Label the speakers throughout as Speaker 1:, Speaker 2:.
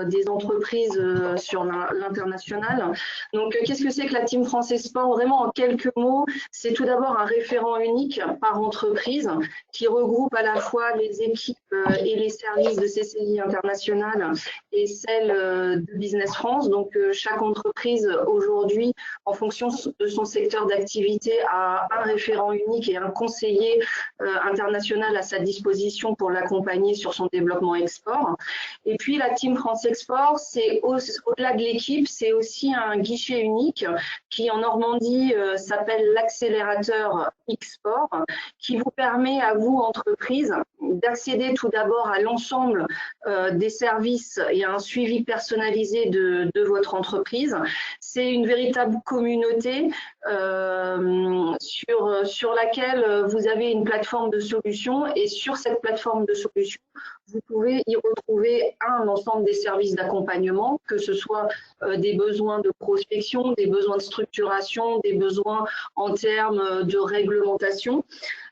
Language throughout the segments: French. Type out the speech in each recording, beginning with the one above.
Speaker 1: des entreprises sur l'international. Donc, qu'est-ce que c'est que la Team France Export? Vraiment, en quelques mots, c'est tout d'abord un référent unique par entreprise qui regroupe à la fois les équipes et les services de CCI International et celles de Business France. Donc, chaque entreprise aujourd'hui, en fonction de son secteur d'activité, a un référent unique et un conseiller international à sa disposition pour l'accompagner sur son développement export. Et puis, la Team France Export, c'est au-delà de l'équipe, c'est aussi un guichet unique qui, en Normandie, s'appelle l'accélérateur Export, qui vous permet à vous, entreprise, d'accéder tout d'abord à l'ensemble des services et à un suivi personnalisé de votre entreprise. C'est une véritable communauté sur laquelle vous avez une plateforme de solutions, et sur cette plateforme de solutions, vous pouvez y retrouver un ensemble des services d'accompagnement, que ce soit des besoins de prospection, des besoins de structuration, des besoins en termes de réglementation.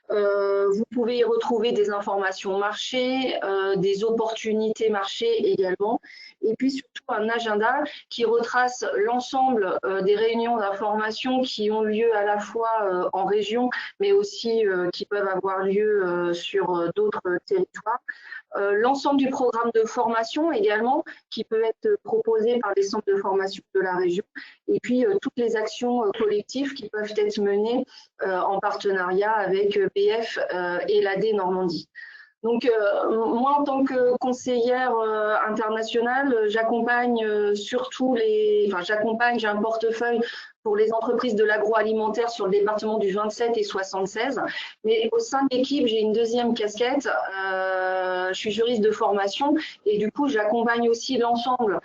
Speaker 1: Vous pouvez y retrouver des informations marché, des opportunités marché également, et puis surtout un agenda qui retrace l'ensemble des réunions d'information qui ont lieu à la fois en région, mais aussi qui peuvent avoir lieu sur d'autres territoires. L'ensemble du programme de formation également, qui peut être proposé par les centres de formation de la région, et puis toutes les actions collectives qui peuvent être menées en partenariat avec BF et l'AD Normandie. Donc, moi, en tant que conseillère internationale, j'accompagne surtout j'ai un portefeuille pour les entreprises de l'agroalimentaire sur le département du 27 et 76. Mais au sein de l'équipe, j'ai une deuxième casquette. Je suis juriste de formation et du coup, j'accompagne aussi l'ensemble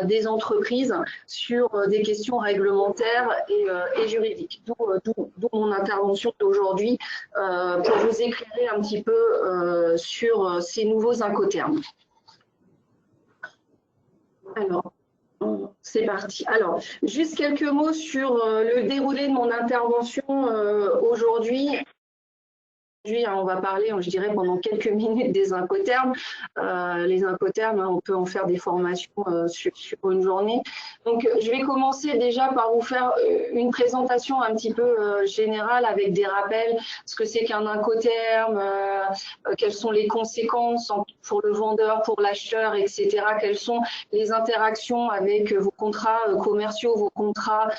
Speaker 1: des entreprises sur des questions réglementaires et juridiques. D'où mon intervention d'aujourd'hui pour vous éclairer un petit peu sur ces nouveaux incoterms. Alors, c'est parti. Alors, juste quelques mots sur le déroulé de mon intervention aujourd'hui. On va parler, je dirais, pendant quelques minutes des incoterms. Les incoterms, on peut en faire des formations sur une journée. Donc, je vais commencer déjà par vous faire une présentation un petit peu générale avec des rappels, ce que c'est qu'un incoterm, quelles sont les conséquences pour le vendeur, pour l'acheteur, etc. Quelles sont les interactions avec vos contrats commerciaux, vos contrats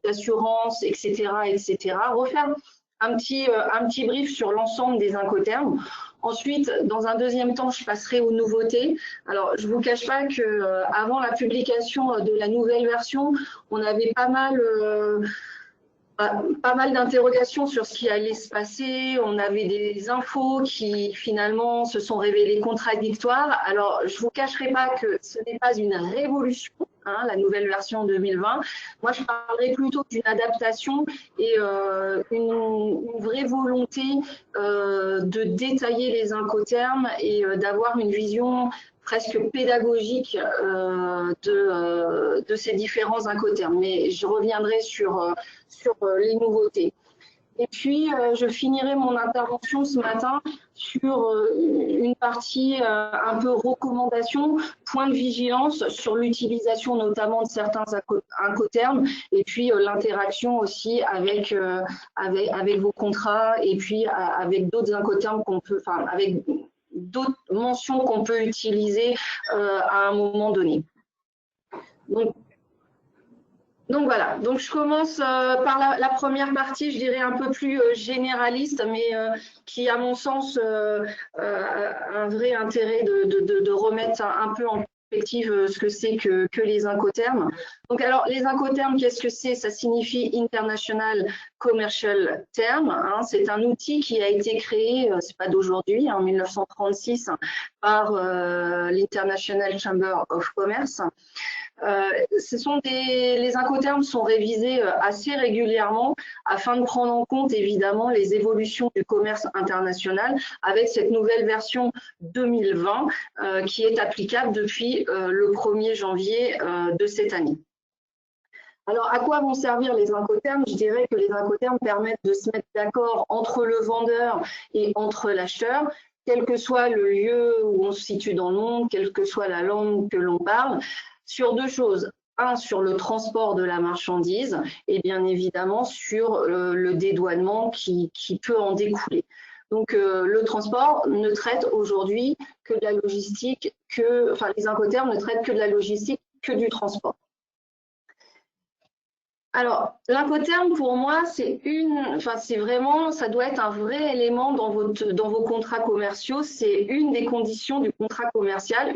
Speaker 1: d'assurance, etc., etc. Refaire un petit brief sur l'ensemble des incoterms. Ensuite, dans un deuxième temps, je passerai aux nouveautés. Alors, je ne vous cache pas qu'avant la publication de la nouvelle version, on avait pas mal d'interrogations sur ce qui allait se passer. On avait des infos qui finalement se sont révélées contradictoires. Alors, je ne vous cacherai pas que ce n'est pas une révolution, la nouvelle version 2020. Moi, je parlerai plutôt d'une adaptation et une vraie volonté de détailler les incoterms et d'avoir une vision presque pédagogique de ces différents incoterms. Mais je reviendrai sur les nouveautés. Et puis, je finirai mon intervention ce matin sur une partie un peu recommandation, point de vigilance sur l'utilisation notamment de certains incoterms et puis l'interaction aussi avec vos contrats et puis avec d'autres incoterms avec d'autres mentions qu'on peut utiliser à un moment donné. Donc voilà, donc je commence par la première partie, je dirais un peu plus généraliste, mais qui, à mon sens, a un vrai intérêt de remettre un peu en perspective ce que c'est que les incoterms. Donc alors, les incoterms, qu'est-ce que c'est? Ça signifie International Commercial Term. C'est un outil qui a été créé, c'est pas d'aujourd'hui, en 1936, par l'International Chamber of Commerce. Les incoterms sont révisés assez régulièrement afin de prendre en compte évidemment les évolutions du commerce international avec cette nouvelle version 2020 qui est applicable depuis le 1er janvier de cette année. Alors, à quoi vont servir les incoterms? Je dirais que les incoterms permettent de se mettre d'accord entre le vendeur et entre l'acheteur. quel que soit le lieu où on se situe dans le monde, quelle que soit la langue que l'on parle, sur deux choses. Un, sur le transport de la marchandise et bien évidemment sur le dédouanement qui peut en découler. Donc le transport ne traite aujourd'hui que de la logistique, enfin les Incoterms ne traitent que de la logistique, que du transport. Alors, l'Incoterm, pour moi, c'est vraiment, ça doit être un vrai élément dans vos contrats commerciaux. C'est une des conditions du contrat commercial.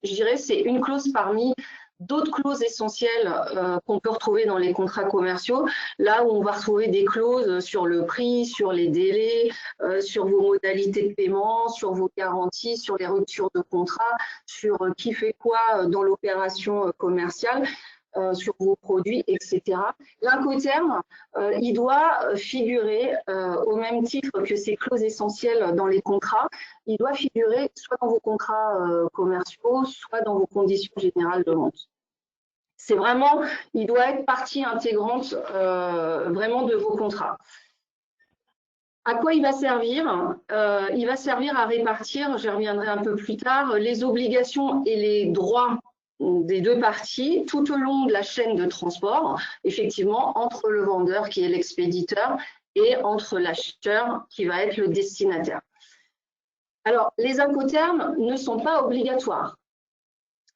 Speaker 1: Je dirais, c'est une clause parmi d'autres clauses essentielles qu'on peut retrouver dans les contrats commerciaux, là où on va retrouver des clauses sur le prix, sur les délais, sur vos modalités de paiement, sur vos garanties, sur les ruptures de contrat, sur qui fait quoi dans l'opération commerciale. Sur vos produits, etc. L'Incoterm, il doit figurer au même titre que ces clauses essentielles dans les contrats, il doit figurer soit dans vos contrats commerciaux, soit dans vos conditions générales de vente. C'est vraiment, il doit être partie intégrante vraiment de vos contrats. À quoi il va servir? Il va servir à répartir, j'y reviendrai un peu plus tard, les obligations et les droits des deux parties tout au long de la chaîne de transport, effectivement, entre le vendeur qui est l'expéditeur et entre l'acheteur qui va être le destinataire. Alors, les Incoterms ne sont pas obligatoires.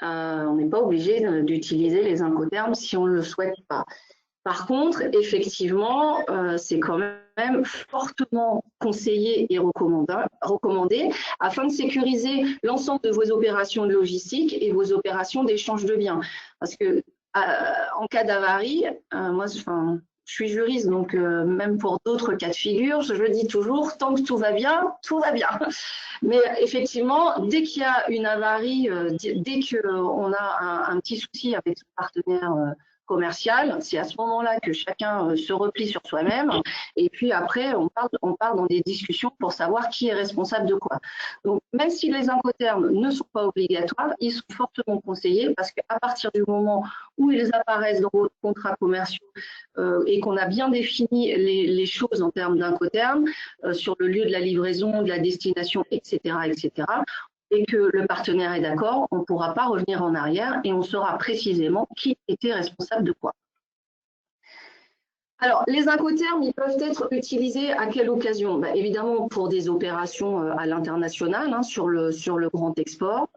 Speaker 1: On n'est pas obligé d'utiliser les Incoterms si on ne le souhaite pas. Par contre, effectivement, c'est quand même fortement conseillé et recommandé afin de sécuriser l'ensemble de vos opérations de logistique et vos opérations d'échange de biens. Parce que en cas d'avarie, moi, je suis juriste, donc même pour d'autres cas de figure, je dis toujours, tant que tout va bien, tout va bien. Mais effectivement, dès qu'il y a une avarie, dès qu'on a un petit souci avec son partenaire commercial, c'est à ce moment-là que chacun se replie sur soi-même et puis après on part dans des discussions pour savoir qui est responsable de quoi. Donc même si les Incoterms ne sont pas obligatoires, ils sont fortement conseillés parce qu'à partir du moment où ils apparaissent dans vos contrats commerciaux et qu'on a bien défini les choses en termes d'Incoterms sur le lieu de la livraison, de la destination, etc., etc., et que le partenaire est d'accord, on ne pourra pas revenir en arrière et on saura précisément qui était responsable de quoi. Alors, les Incoterms, ils peuvent être utilisés à quelle occasion? Ben, évidemment, pour des opérations à l'international, hein, sur le grand export.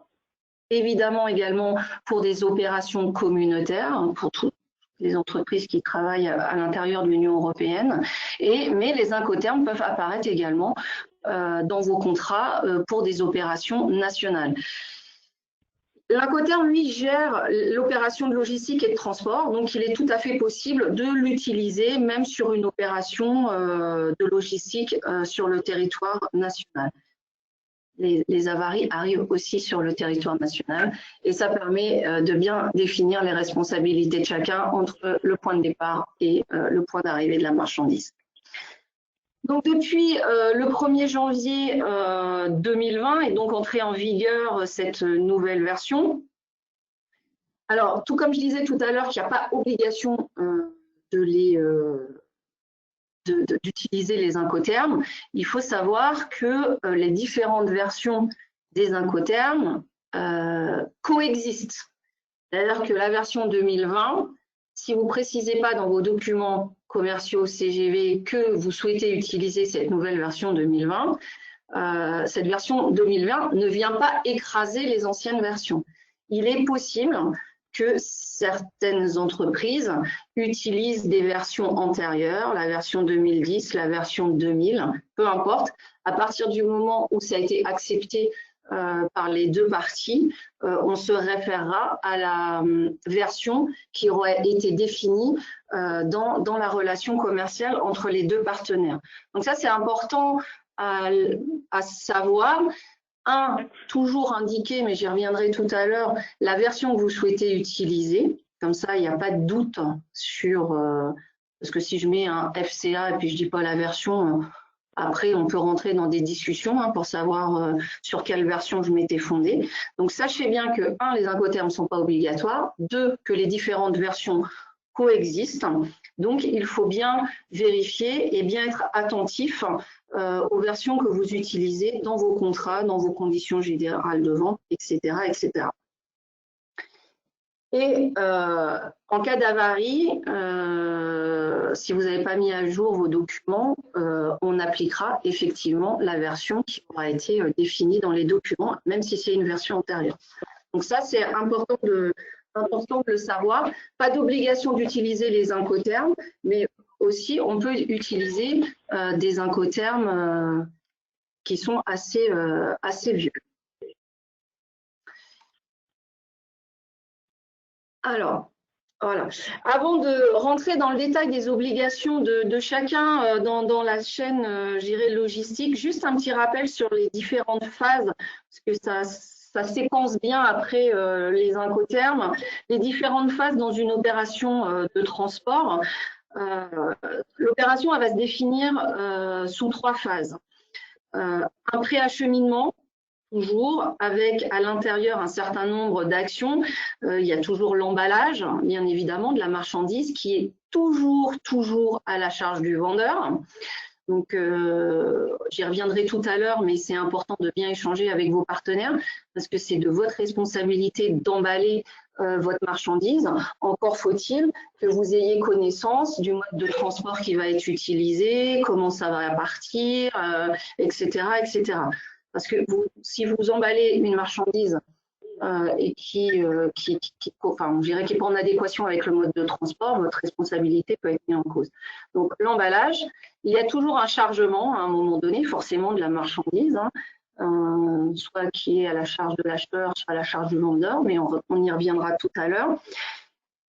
Speaker 1: Évidemment, également pour des opérations communautaires, hein, pour toutes les entreprises qui travaillent à l'intérieur de l'Union européenne. Mais les Incoterms peuvent apparaître également dans vos contrats pour des opérations nationales. L'Incoterm, lui, gère l'opération de logistique et de transport, donc il est tout à fait possible de l'utiliser même sur une opération de logistique sur le territoire national. Les avaries arrivent aussi sur le territoire national et ça permet de bien définir les responsabilités de chacun entre le point de départ et le point d'arrivée de la marchandise. Donc depuis le 1er janvier 2020 est donc entrée en vigueur cette nouvelle version. Alors, tout comme je disais tout à l'heure qu'il n'y a pas obligation d'utiliser les Incoterms, il faut savoir que les différentes versions des Incoterms coexistent. C'est-à-dire que la version 2020, si vous ne précisez pas dans vos documents commerciaux CGV que vous souhaitez utiliser cette nouvelle version 2020, cette version 2020 ne vient pas écraser les anciennes versions. Il est possible que certaines entreprises utilisent des versions antérieures, la version 2010, la version 2000, peu importe, à partir du moment où ça a été accepté par les deux parties, on se référera à la version qui aurait été définie dans la relation commerciale entre les deux partenaires. Donc ça, c'est important à savoir. Toujours indiquer, mais j'y reviendrai tout à l'heure, la version que vous souhaitez utiliser. Comme ça, il n'y a pas de doute sur... parce que si je mets un FCA et puis je ne dis pas la version, après, on peut rentrer dans des discussions pour savoir sur quelle version je m'étais fondée. Donc, sachez bien que, 1, les Incoterms ne sont pas obligatoires. 2, que les différentes versions coexistent. Donc, il faut bien vérifier et bien être attentif aux versions que vous utilisez dans vos contrats, dans vos conditions générales de vente, etc. etc. Et en cas d'avarie, si vous n'avez pas mis à jour vos documents, on appliquera effectivement la version qui aura été définie dans les documents, même si c'est une version antérieure. Donc ça, c'est important de le savoir. Pas d'obligation d'utiliser les incoterms, mais aussi on peut utiliser des incoterms qui sont assez vieux. Alors, voilà. Avant de rentrer dans le détail des obligations de chacun dans la chaîne, je dirais, logistique, juste un petit rappel sur les différentes phases, parce que ça séquence bien après les incoterms, les différentes phases dans une opération de transport. L'opération va se définir sous 3 phases. Un préacheminement, toujours avec à l'intérieur un certain nombre d'actions. Il y a toujours l'emballage, bien évidemment, de la marchandise qui est toujours à la charge du vendeur. Donc, j'y reviendrai tout à l'heure, mais c'est important de bien échanger avec vos partenaires parce que c'est de votre responsabilité d'emballer votre marchandise. Encore faut-il que vous ayez connaissance du mode de transport qui va être utilisé, comment ça va partir, etc., etc. Parce que si vous emballez une marchandise et enfin, je dirais qui n'est pas en adéquation avec le mode de transport, votre responsabilité peut être mise en cause. Donc, l'emballage, il y a toujours un chargement à un moment donné, forcément, de la marchandise, soit qui est à la charge de l'acheteur, soit à la charge du vendeur, mais on y reviendra tout à l'heure.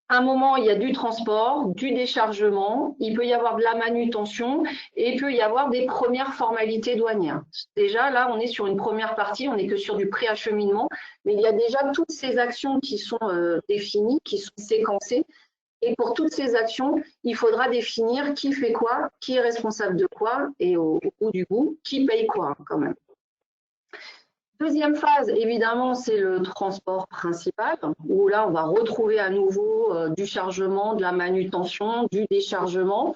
Speaker 1: À un moment, il y a du transport, du déchargement, il peut y avoir de la manutention et il peut y avoir des premières formalités douanières. Déjà, là, on est sur une première partie, on n'est que sur du préacheminement, mais il y a déjà toutes ces actions qui sont définies, qui sont séquencées. Et pour toutes ces actions, il faudra définir qui fait quoi, qui est responsable de quoi et au bout du bout, qui paye quoi quand même. Deuxième phase, évidemment, c'est le transport principal, où là, on va retrouver à nouveau du chargement, de la manutention, du déchargement.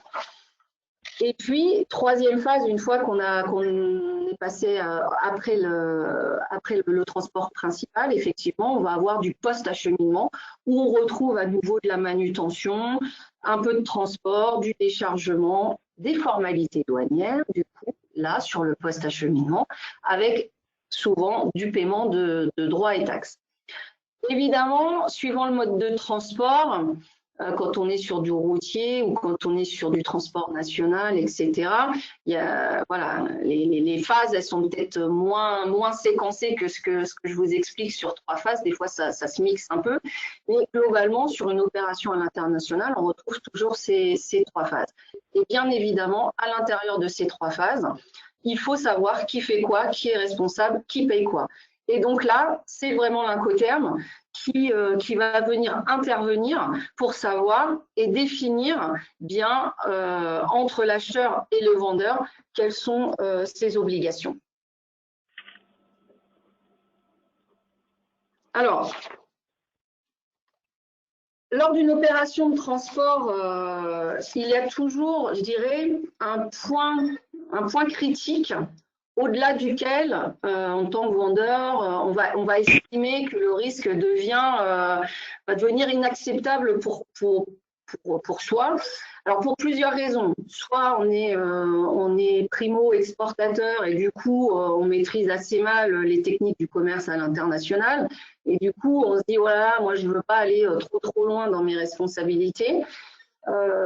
Speaker 1: Et puis, troisième phase, une fois qu'on est passé après le transport principal, effectivement, on va avoir du post-acheminement, où on retrouve à nouveau de la manutention, un peu de transport, du déchargement, des formalités douanières, du coup, là, sur le post-acheminement, avec souvent du paiement de droits et taxes. Évidemment, suivant le mode de transport, quand on est sur du routier ou quand on est sur du transport national, etc., il y a, voilà, les phases, elles sont peut-être moins séquencées que ce que je vous explique sur 3 phases. Des fois, ça se mixe un peu. Mais globalement, sur une opération à l'international, on retrouve toujours ces 3 phases. Et bien évidemment, à l'intérieur de ces 3 phases, il faut savoir qui fait quoi, qui est responsable, qui paye quoi. Et donc là, c'est vraiment l'incoterm qui va venir intervenir pour savoir et définir bien entre l'acheteur et le vendeur quelles sont ses obligations. Alors, lors d'une opération de transport, il y a toujours, je dirais, un point critique au-delà duquel, en tant que vendeur, on va estimer que le risque va devenir inacceptable pour soi. Alors, pour plusieurs raisons. Soit on est primo-exportateur et du coup, on maîtrise assez mal les techniques du commerce à l'international. Et du coup, on se dit, voilà, moi, je ne veux pas aller trop loin dans mes responsabilités.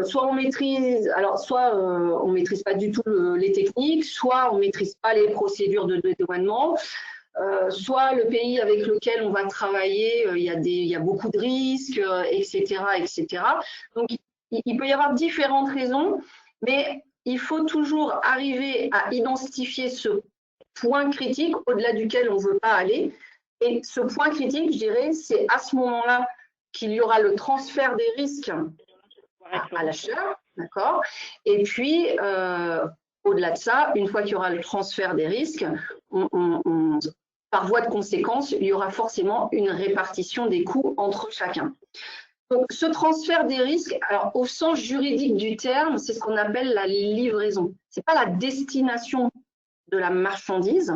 Speaker 1: Soit on maîtrise, on maîtrise pas du tout les techniques, soit on maîtrise pas les procédures de dédouanement, soit le pays avec lequel on va travailler, il y a beaucoup de risques, etc., etc. Donc, il peut y avoir différentes raisons, mais il faut toujours arriver à identifier ce point critique au-delà duquel on ne veut pas aller. Et ce point critique, je dirais, c'est à ce moment-là qu'il y aura le transfert des risques à l'acheteur, d'accord. Et puis, au-delà de ça, une fois qu'il y aura le transfert des risques, par voie de conséquence, il y aura forcément une répartition des coûts entre chacun. Donc, ce transfert des risques, alors, au sens juridique du terme, c'est ce qu'on appelle la livraison. Ce n'est pas la destination de la marchandise,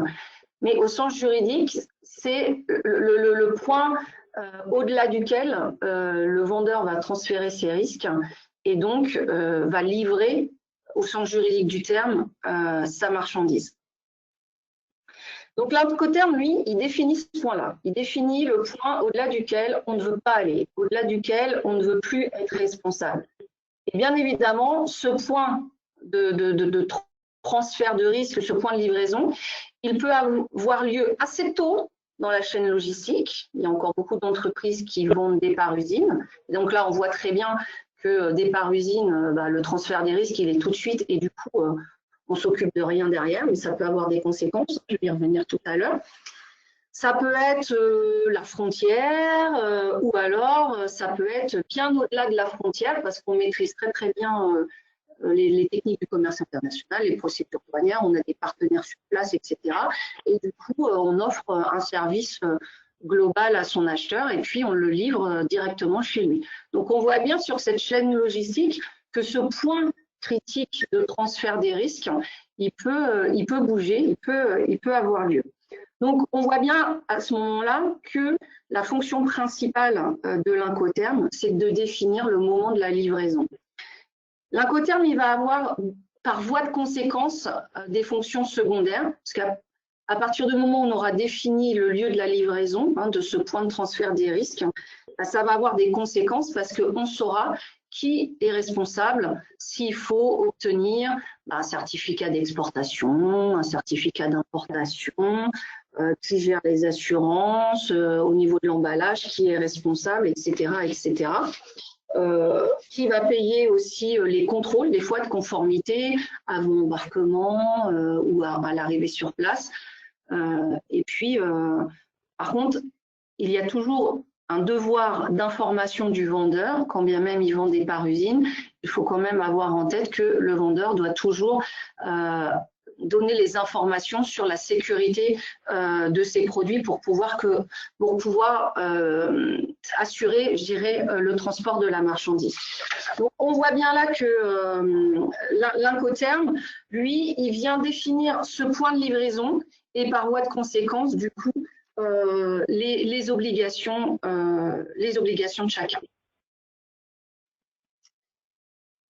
Speaker 1: mais au sens juridique, c'est le point au-delà duquel le vendeur va transférer ses risques et donc va livrer, au sens juridique du terme, sa marchandise. Donc l'Incoterm, lui, il définit ce point-là. Il définit le point au-delà duquel on ne veut pas aller, au-delà duquel on ne veut plus être responsable. Et bien évidemment, ce point de transfert de risque, ce point de livraison, il peut avoir lieu assez tôt dans la chaîne logistique. Il y a encore beaucoup d'entreprises qui vendent départ usine. Donc là, on voit très bien que départ usine, le transfert des risques, il est tout de suite et du coup, on s'occupe de rien derrière, mais ça peut avoir des conséquences. Je vais y revenir tout à l'heure. Ça peut être la frontière ou alors ça peut être bien au-delà de la frontière parce qu'on maîtrise très très bien les techniques du commerce international, les procédures douanières, on a des partenaires sur place, etc. Et du coup, on offre un service global à son acheteur et puis on le livre directement chez lui. Donc on voit bien sur cette chaîne logistique que ce point critique de transfert des risques, il peut bouger, il peut avoir lieu. Donc, on voit bien à ce moment-là que la fonction principale de l'Incoterm, c'est de définir le moment de la livraison. L'Incoterm, il va avoir par voie de conséquence des fonctions secondaires, parce qu'à partir du moment où on aura défini le lieu de la livraison, de ce point de transfert des risques, ça va avoir des conséquences parce qu'on saura qui est responsable s'il faut obtenir un certificat d'exportation, un certificat d'importation, qui gère les assurances, au niveau de l'emballage, qui est responsable, etc., etc. Qui va payer aussi les contrôles, des fois de conformité à mon embarquement ou à l'arrivée sur place. Et puis, par contre, il y a toujours un devoir d'information du vendeur, quand bien même il vend des parts usines. Il faut quand même avoir en tête que le vendeur doit toujours donner les informations sur la sécurité de ses produits pour pouvoir assurer, je dirais, le transport de la marchandise. Donc, on voit bien là que l'Incoterm, lui, il vient définir ce point de livraison et par voie de conséquence, du coup, les obligations de chacun.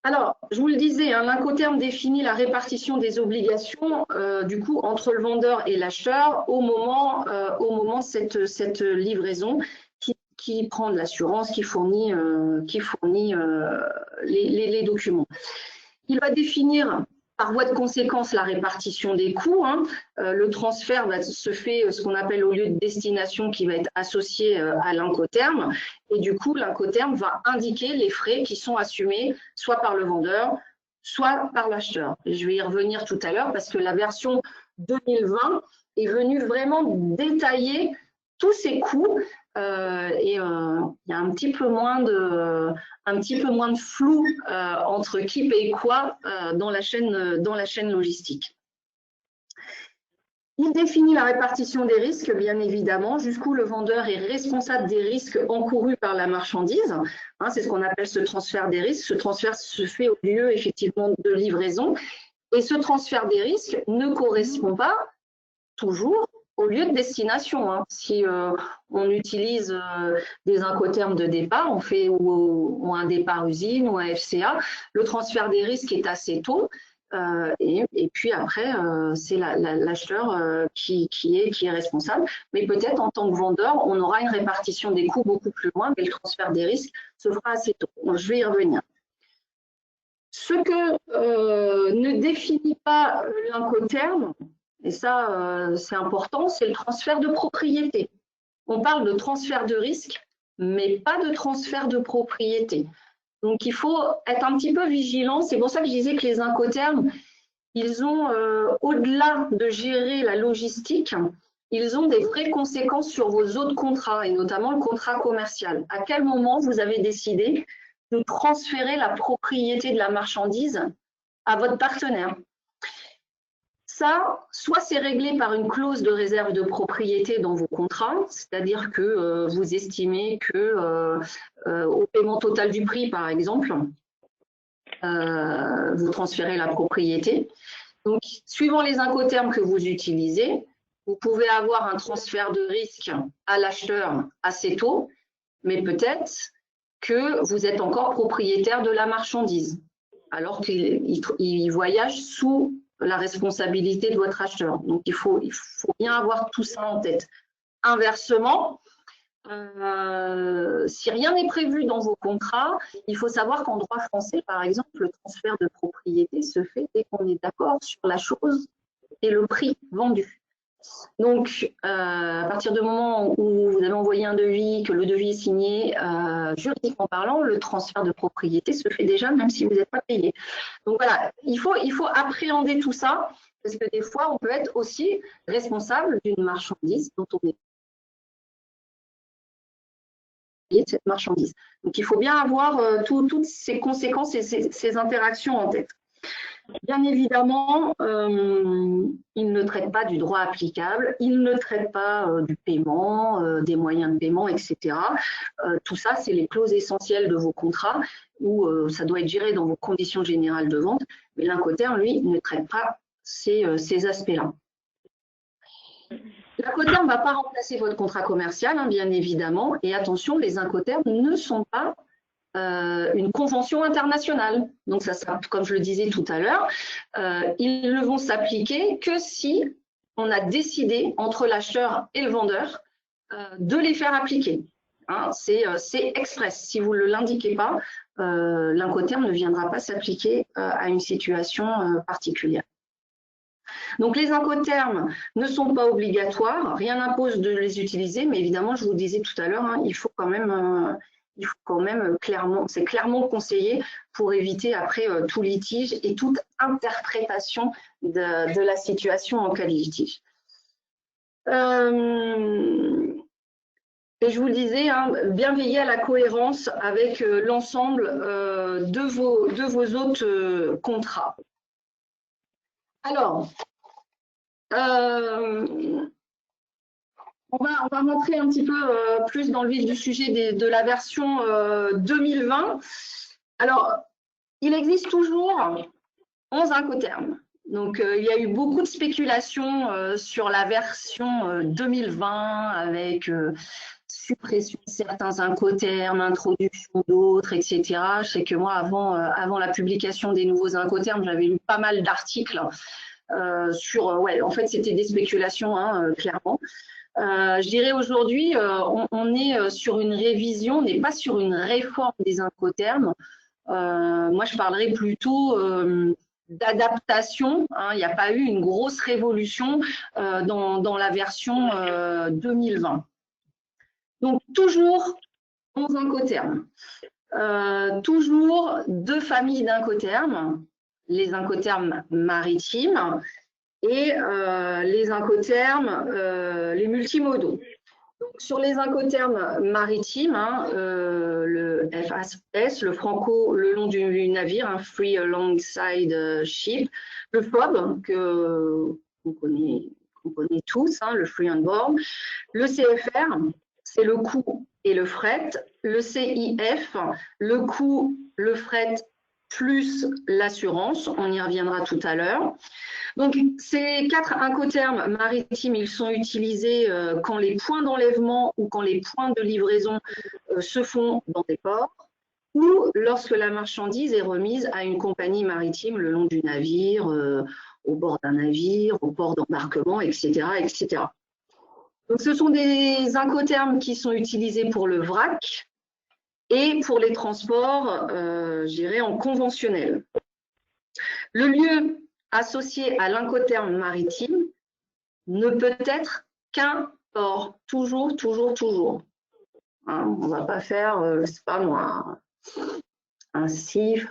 Speaker 1: Alors, je vous le disais, l'Incoterm définit la répartition des obligations du coup entre le vendeur et l'acheteur au moment de cette livraison qui prend de l'assurance, qui fournit les documents. Il va définir par voie de conséquence la répartition des coûts. Le transfert se fait ce qu'on appelle au lieu de destination qui va être associé à l'Incoterm. Et du coup, l'Incoterm va indiquer les frais qui sont assumés soit par le vendeur, soit par l'acheteur. Je vais y revenir tout à l'heure parce que la version 2020 est venue vraiment détailler tous ces coûts et il y a un petit peu moins de flou entre qui paye quoi dans la chaîne logistique. Il définit la répartition des risques, bien évidemment, jusqu'où le vendeur est responsable des risques encourus par la marchandise. C'est ce qu'on appelle ce transfert des risques. Ce transfert se fait au lieu, effectivement, de livraison. Et ce transfert des risques ne correspond pas toujours au lieu de destination. Si on utilise des Incoterms de départ, on fait ou un départ usine ou un FCA, le transfert des risques est assez tôt. Et puis après, c'est l'acheteur qui est responsable. Mais peut-être en tant que vendeur, on aura une répartition des coûts beaucoup plus loin, mais le transfert des risques se fera assez tôt. Donc, je vais y revenir. Ce que ne définit pas l'Incoterm, et ça c'est important, c'est le transfert de propriété. On parle de transfert de risque, mais pas de transfert de propriété. Donc, il faut être un petit peu vigilant. C'est pour ça que je disais que les Incoterms, ils ont, au-delà de gérer la logistique, ils ont des vraies conséquences sur vos autres contrats, et notamment le contrat commercial. À quel moment vous avez décidé de transférer la propriété de la marchandise à votre partenaire? Ça, soit c'est réglé par une clause de réserve de propriété dans vos contrats, c'est-à-dire que vous estimez que au paiement total du prix, par exemple, vous transférez la propriété. Donc, suivant les incoterms que vous utilisez, vous pouvez avoir un transfert de risque à l'acheteur assez tôt, mais peut-être que vous êtes encore propriétaire de la marchandise, alors qu'il voyage sous la responsabilité de votre acheteur. Donc, il faut bien avoir tout ça en tête. Inversement, si rien n'est prévu dans vos contrats, il faut savoir qu'en droit français, par exemple, le transfert de propriété se fait dès qu'on est d'accord sur la chose et le prix vendu. Donc, à partir du moment où vous avez envoyé un devis, que le devis est signé, juridiquement parlant, le transfert de propriété se fait déjà, même si vous n'êtes pas payé. Donc voilà, il faut appréhender tout ça, parce que des fois, on peut être aussi responsable d'une marchandise dont on est payé de cette marchandise. Donc, il faut bien avoir toutes ces conséquences et ces interactions en tête. Bien évidemment, il ne traite pas du droit applicable, il ne traite pas du paiement, des moyens de paiement, etc. Tout ça, c'est les clauses essentielles de vos contrats où ça doit être géré dans vos conditions générales de vente, mais l'Incoterm, lui, ne traite pas ces aspects-là. L'Incoterm ne va pas remplacer votre contrat commercial, hein, bien évidemment, et attention, les Incoterms ne sont pas une convention internationale. Donc, ça sera, comme je le disais tout à l'heure, ils ne vont s'appliquer que si on a décidé entre l'acheteur et le vendeur de les faire appliquer. Hein, c'est express. Si vous ne l'indiquez pas, l'Incoterm ne viendra pas s'appliquer à une situation particulière. Donc, les Incoterms ne sont pas obligatoires, rien n'impose de les utiliser, mais évidemment, je vous disais tout à l'heure, hein, il faut quand même clairement, c'est clairement conseillé pour éviter après tout litige et toute interprétation de la situation en cas de litige. Et je vous le disais, hein, bien veiller à la cohérence avec l'ensemble de vos autres contrats. Alors, on va rentrer un petit peu plus dans le vif du sujet de la version 2020. Alors, il existe toujours 11 Incoterms. Donc, il y a eu beaucoup de spéculations sur la version 2020 avec suppression de certains Incoterms, introduction d'autres, etc. Je sais que moi, avant la publication des nouveaux Incoterms, j'avais lu pas mal d'articles sur… ouais, en fait, c'était des spéculations, hein, clairement. Je dirais aujourd'hui, on est sur une révision, on n'est pas sur une réforme des Incoterms. Moi, je parlerais plutôt d'adaptation. Hein, il n'y a pas eu une grosse révolution dans la version 2020. Donc, toujours 11 Incoterms. Toujours deux familles d'Incoterms, les Incoterms maritimes et les Incoterms, les multimodaux. Donc, sur les Incoterms maritimes, hein, le FAS, le franco le long du navire, un free alongside ship, le FOB, qu'on connaît tous, hein, le free on board, le CFR, c'est le coût et le fret, le CIF, le coût, le fret plus l'assurance, on y reviendra tout à l'heure. Donc, ces 4 Incoterms maritimes, ils sont utilisés quand les points d'enlèvement ou quand les points de livraison se font dans des ports ou lorsque la marchandise est remise à une compagnie maritime le long du navire, au bord d'un navire, au port d'embarquement, etc., etc. Donc, ce sont des Incoterms qui sont utilisés pour le vrac et pour les transports, je dirais, en conventionnel. Le lieu associé à l'Incoterm maritime ne peut être qu'un port. Toujours, toujours, toujours. Hein, on ne va pas faire, c'est pas moi, un CIF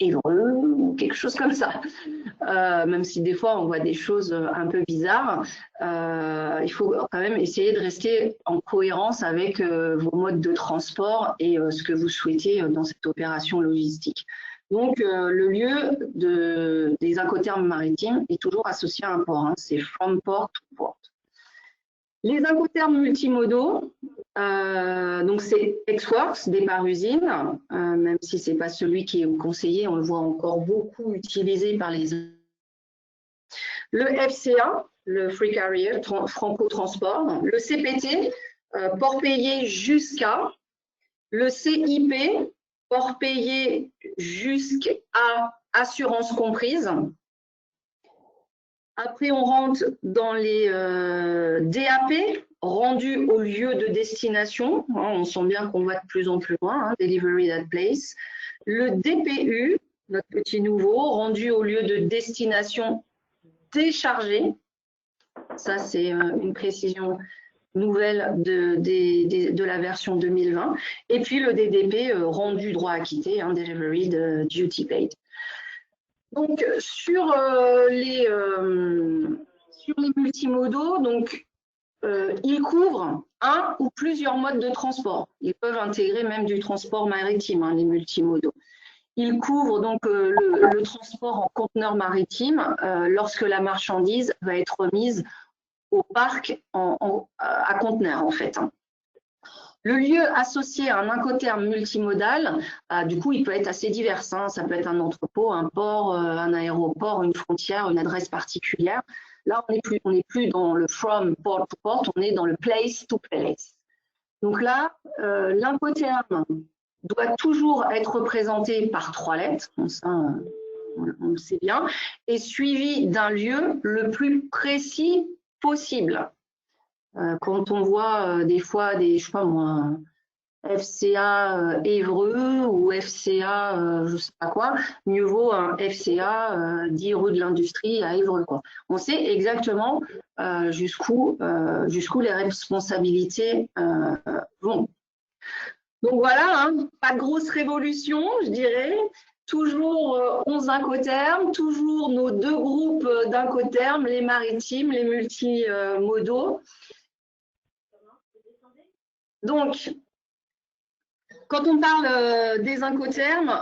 Speaker 1: Évreux ou quelque chose comme ça. Même si des fois on voit des choses un peu bizarres, il faut quand même essayer de rester en cohérence avec vos modes de transport et ce que vous souhaitez dans cette opération logistique. Donc, le lieu des incoterms maritimes est toujours associé à un port. Hein, c'est from port to port. Les incoterms multimodaux, donc c'est ex-works, départ usine, même si ce n'est pas celui qui est conseillé, on le voit encore beaucoup utilisé par les... Le FCA, le Free Carrier, Franco-Transport, le CPT, port payé jusqu'à, le CIP, port payé jusqu'à assurance comprise. Après, on rentre dans les DAP, rendus au lieu de destination. On sent bien qu'on va de plus en plus loin, hein, Delivery at Place. Le DPU, notre petit nouveau, rendu au lieu de destination déchargé. Ça, c'est une précision nouvelle de la version 2020. Et puis le DDP, rendu droit acquitté, hein, Delivery Duty Paid. Donc, sur les multimodaux, donc, ils couvrent un ou plusieurs modes de transport. Ils peuvent intégrer même du transport maritime, hein, les multimodaux. Ils couvrent donc le transport en conteneur maritime lorsque la marchandise va être remise au parc à conteneur, en fait. Hein. Le lieu associé à un incoterm multimodal, du coup, il peut être assez divers. Hein. Ça peut être un entrepôt, un port, un aéroport, une frontière, une adresse particulière. Là, on n'est plus dans le from port to port, on est dans le place to place. Donc là, l'incoterm doit toujours être représenté par 3 lettres, ça, on le sait bien, et suivi d'un lieu le plus précis possible. Quand on voit des fois des, je sais pas moi, FCA Évreux ou FCA je sais pas quoi, mieux vaut un FCA 10 rue de l'Industrie à Évreux, quoi. On sait exactement jusqu'où les responsabilités vont. Donc voilà, hein, pas de grosse révolution, je dirais. Toujours 11 incoterms, toujours nos 2 groupes d'incoterms, les maritimes, les multimodaux. Donc, quand on parle des incoterms,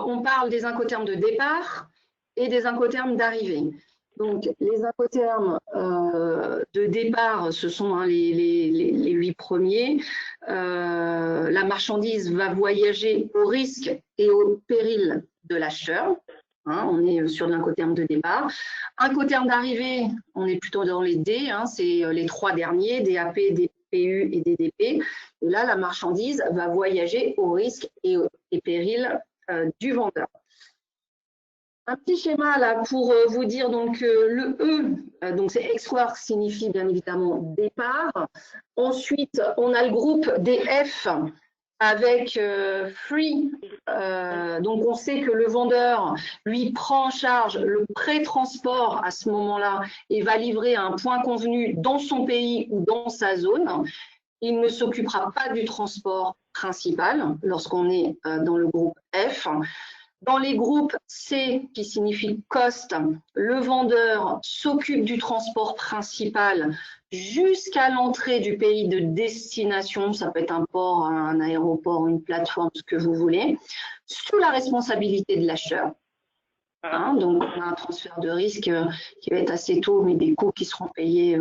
Speaker 1: on parle des incoterms de départ et des incoterms d'arrivée. Donc, les incoterms de départ, ce sont hein, les 8 premiers. La marchandise va voyager au risque et au péril de l'acheteur. Hein, on est sur l'incoterm de départ. Incoterm d'arrivée, on est plutôt dans les D, hein, c'est les 3 derniers, DAP, DPU et DDP. Et là, la marchandise va voyager au risque et péril du vendeur. Un petit schéma là pour vous dire donc le E, donc c'est ex-works signifie bien évidemment départ. Ensuite, on a le groupe des F avec free. Donc on sait que le vendeur lui prend en charge le pré-transport à ce moment-là et va livrer à un point convenu dans son pays ou dans sa zone. Il ne s'occupera pas du transport principal lorsqu'on est dans le groupe F. Dans les groupes C, qui signifie cost, le vendeur s'occupe du transport principal jusqu'à l'entrée du pays de destination. Ça peut être un port, un aéroport, une plateforme, ce que vous voulez, sous la responsabilité de l'acheteur. Hein, donc, on a un transfert de risque qui va être assez tôt, mais des coûts qui seront payés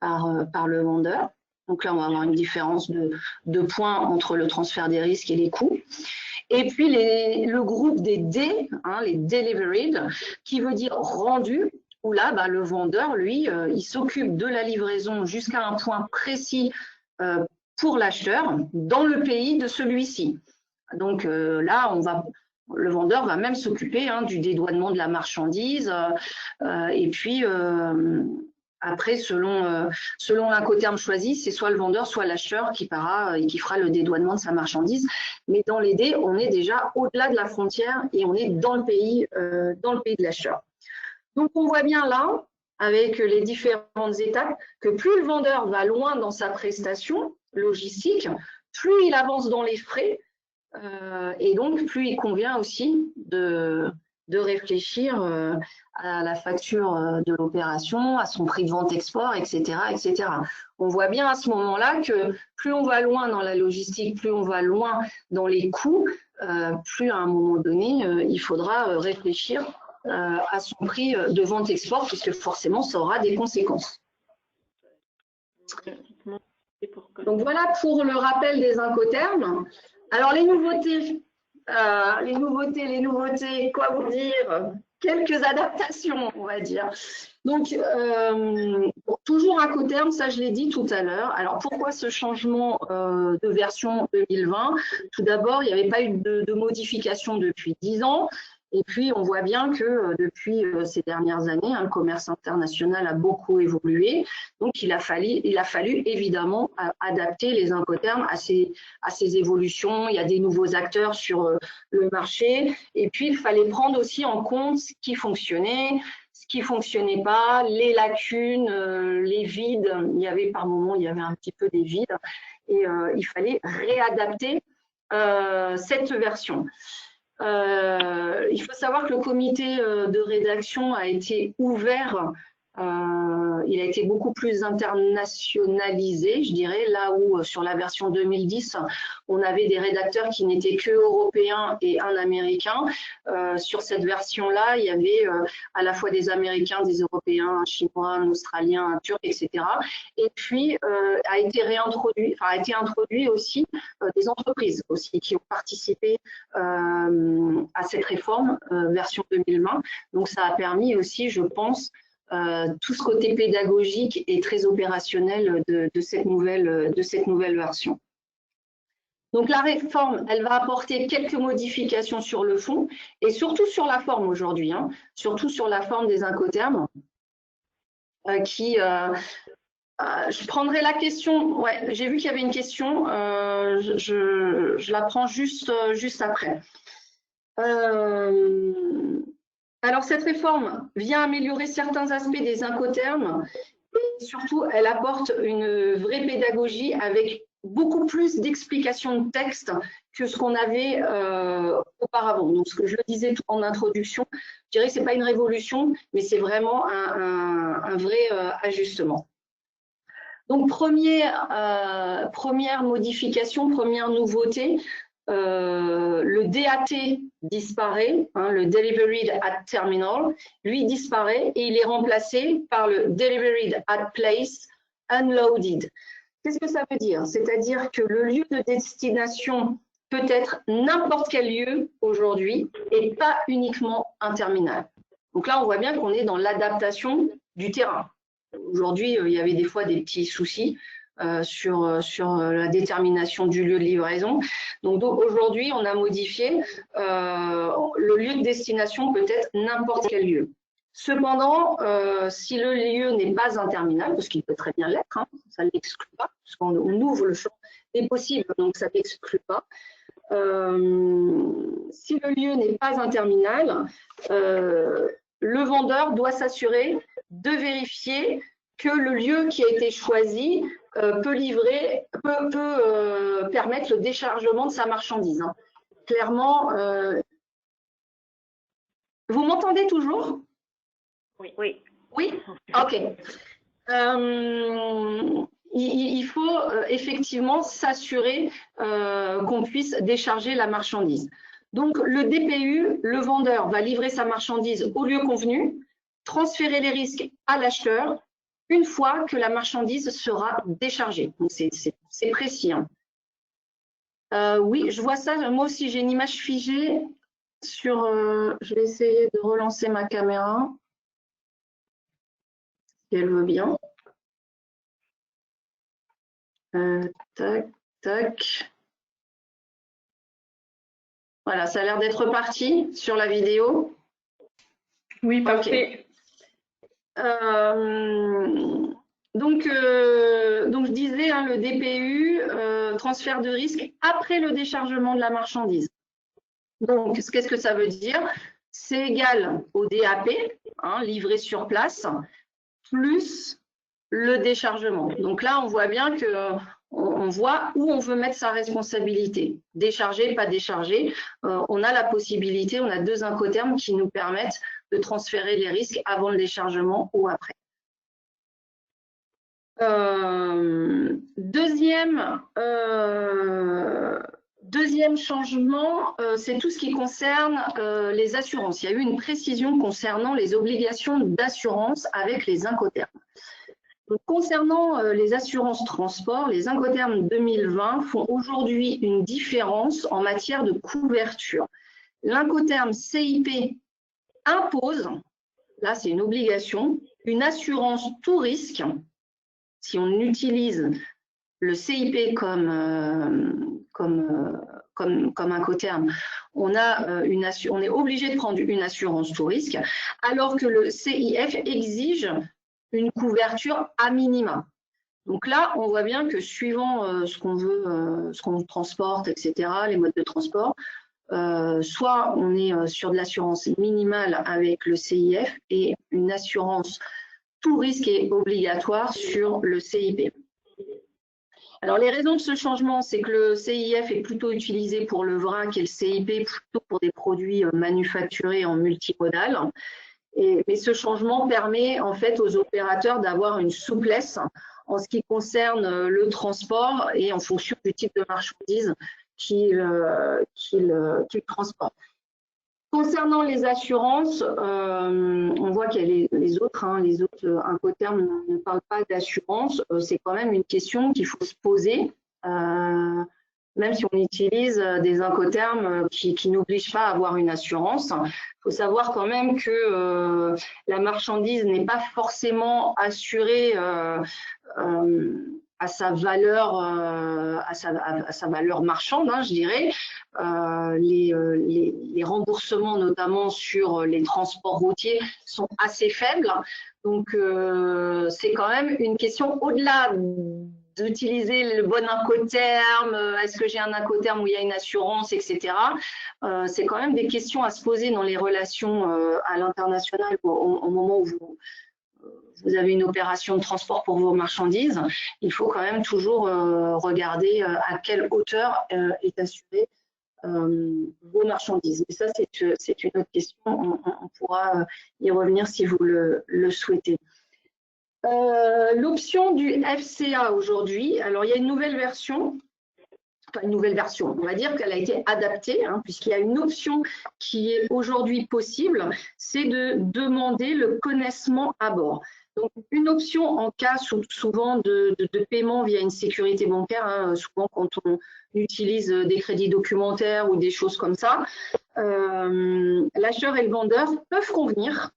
Speaker 1: par le vendeur. Donc là, on va avoir une différence de points entre le transfert des risques et les coûts. Et puis, le groupe des D, hein, les delivered, qui veut dire rendu, où là, bah, le vendeur, lui, il s'occupe de la livraison jusqu'à un point précis pour l'acheteur dans le pays de celui-ci. Donc là, le vendeur va même s'occuper hein, du dédouanement de la marchandise et puis après, selon l'incoterm choisi, c'est soit le vendeur, soit l'acheteur qui fera le dédouanement de sa marchandise. Mais dans les D, on est déjà au-delà de la frontière et on est dans le pays de l'acheteur. Donc, on voit bien là, avec les différentes étapes, que plus le vendeur va loin dans sa prestation logistique, plus il avance dans les frais et donc plus il convient aussi de réfléchir à la facture de l'opération, à son prix de vente-export, etc., etc. On voit bien à ce moment-là que plus on va loin dans la logistique, plus on va loin dans les coûts, plus à un moment donné, il faudra réfléchir à son prix de vente-export, puisque forcément, ça aura des conséquences. Donc voilà pour le rappel des incoterms. Alors les nouveautés, quoi vous dire? Quelques adaptations, on va dire. Donc, toujours incoterms, ça je l'ai dit tout à l'heure. Alors pourquoi ce changement de version 2020? Tout d'abord, il n'y avait pas eu de modification depuis 10 ans. Et puis, on voit bien que depuis ces dernières années, le commerce international a beaucoup évolué. Donc, il a fallu évidemment adapter les incoterms à ces évolutions. Il y a des nouveaux acteurs sur le marché. Et puis, il fallait prendre aussi en compte ce qui fonctionnait, ce qui ne fonctionnait pas, les lacunes, les vides. Par moments, il y avait un petit peu des vides. Et il fallait réadapter cette version. Il faut savoir que le comité de rédaction a été ouvert, il a été beaucoup plus internationalisé, je dirais, là où sur la version 2010, on avait des rédacteurs qui n'étaient que européens et un américain. Sur cette version-là, il y avait à la fois des Américains, des Européens, un Chinois, un Australien, un Turc, etc. Et puis, a été introduit aussi des entreprises aussi qui ont participé à cette réforme version 2020. Donc, ça a permis aussi, je pense, tout ce côté pédagogique et très opérationnel de cette nouvelle version. Donc la réforme, elle va apporter quelques modifications sur le fond et surtout sur la forme aujourd'hui, surtout sur la forme des incoterms je prendrai la question, ouais, j'ai vu qu'il y avait une question, je la prends juste après. Alors, cette réforme vient améliorer certains aspects des incoterms et surtout, elle apporte une vraie pédagogie avec beaucoup plus d'explications de texte que ce qu'on avait auparavant. Donc, ce que je le disais en introduction, je dirais que ce n'est pas une révolution, mais c'est vraiment un vrai ajustement. Donc, première modification, première nouveauté, le DAT disparaît, le Delivered at Terminal, lui disparaît et il est remplacé par le Delivered at Place Unloaded. Qu'est-ce que ça veut dire? C'est-à-dire que le lieu de destination peut être n'importe quel lieu aujourd'hui et pas uniquement un terminal. Donc là, on voit bien qu'on est dans l'adaptation du terrain. Aujourd'hui, il y avait des fois des petits soucis sur la détermination du lieu de livraison. Donc aujourd'hui, on a modifié le lieu de destination peut être n'importe quel lieu. Cependant, si le lieu n'est pas un terminal, parce qu'il peut très bien l'être, ça ne l'exclut pas, parce qu'on ouvre le champ des possibles, donc ça n'exclut pas. Si le lieu n'est pas un terminal, le vendeur doit s'assurer de vérifier que le lieu qui a été choisi peut permettre le déchargement de sa marchandise. Clairement, vous m'entendez toujours?
Speaker 2: Oui. Oui.
Speaker 1: Oui? Ok. Il faut effectivement s'assurer qu'on puisse décharger la marchandise. Donc, le DPU, le vendeur va livrer sa marchandise au lieu convenu, transférer les risques à l'acheteur une fois que la marchandise sera déchargée. Donc, c'est précis. Oui, je vois ça. Moi aussi, j'ai une image figée sur… je vais essayer de relancer ma caméra, si elle veut bien. Tac, tac. Voilà, ça a l'air d'être parti sur la vidéo.
Speaker 2: Oui, parfait.
Speaker 1: Donc, je disais, le DPU, transfert de risque après le déchargement de la marchandise. Donc, qu'est-ce que ça veut dire? C'est égal au DAP, livré sur place, plus le déchargement. Donc là, on voit bien que on voit où on veut mettre sa responsabilité. Décharger, pas décharger. On a la possibilité, on a 2 incoterms qui nous permettent de transférer les risques avant le déchargement ou après. Deuxième changement, c'est tout ce qui concerne les assurances. Il y a eu une précision concernant les obligations d'assurance avec les incoterms. Donc, concernant les assurances transport, les incoterms 2020 font aujourd'hui une différence en matière de couverture. L'incoterm CIP impose, là c'est une obligation, une assurance tout risque. Si on utilise le CIP comme incoterm, on est obligé de prendre une assurance tout risque, alors que le CIF exige une couverture à minima. Donc là, on voit bien que suivant ce qu'on veut, ce qu'on transporte, etc., les modes de transport, soit on est sur de l'assurance minimale avec le CIF et une assurance tout risque est obligatoire sur le CIP. Alors les raisons de ce changement, c'est que le CIF est plutôt utilisé pour le vrac et le CIP plutôt pour des produits manufacturés en multimodal. Mais ce changement permet en fait aux opérateurs d'avoir une souplesse en ce qui concerne le transport et en fonction du type de marchandises qu'ils transportent. Concernant les assurances, on voit qu'il y a les autres incoterms ne parlent pas d'assurance. C'est quand même une question qu'il faut se poser, même si on utilise des incoterms qui n'obligent pas à avoir une assurance. Il faut savoir quand même que la marchandise n'est pas forcément assurée à sa valeur marchande, je dirais. Les remboursements, notamment sur les transports routiers, sont assez faibles. Donc, c'est quand même une question au-delà d'utiliser le bon incoterm, est-ce que j'ai un incoterm où il y a une assurance, etc. C'est quand même des questions à se poser dans les relations à l'international au moment où vous avez une opération de transport pour vos marchandises. Il faut quand même toujours regarder à quelle hauteur est assurée vos marchandises. Mais ça, c'est une autre question. On pourra y revenir si vous le souhaitez. L'option du FCA aujourd'hui, alors il y a une nouvelle version, enfin une nouvelle version, on va dire qu'elle a été adaptée, puisqu'il y a une option qui est aujourd'hui possible, c'est de demander le connaissement à bord. Donc, une option en cas souvent de paiement via une sécurité bancaire, souvent quand on utilise des crédits documentaires ou des choses comme ça, l'acheteur et le vendeur peuvent convenir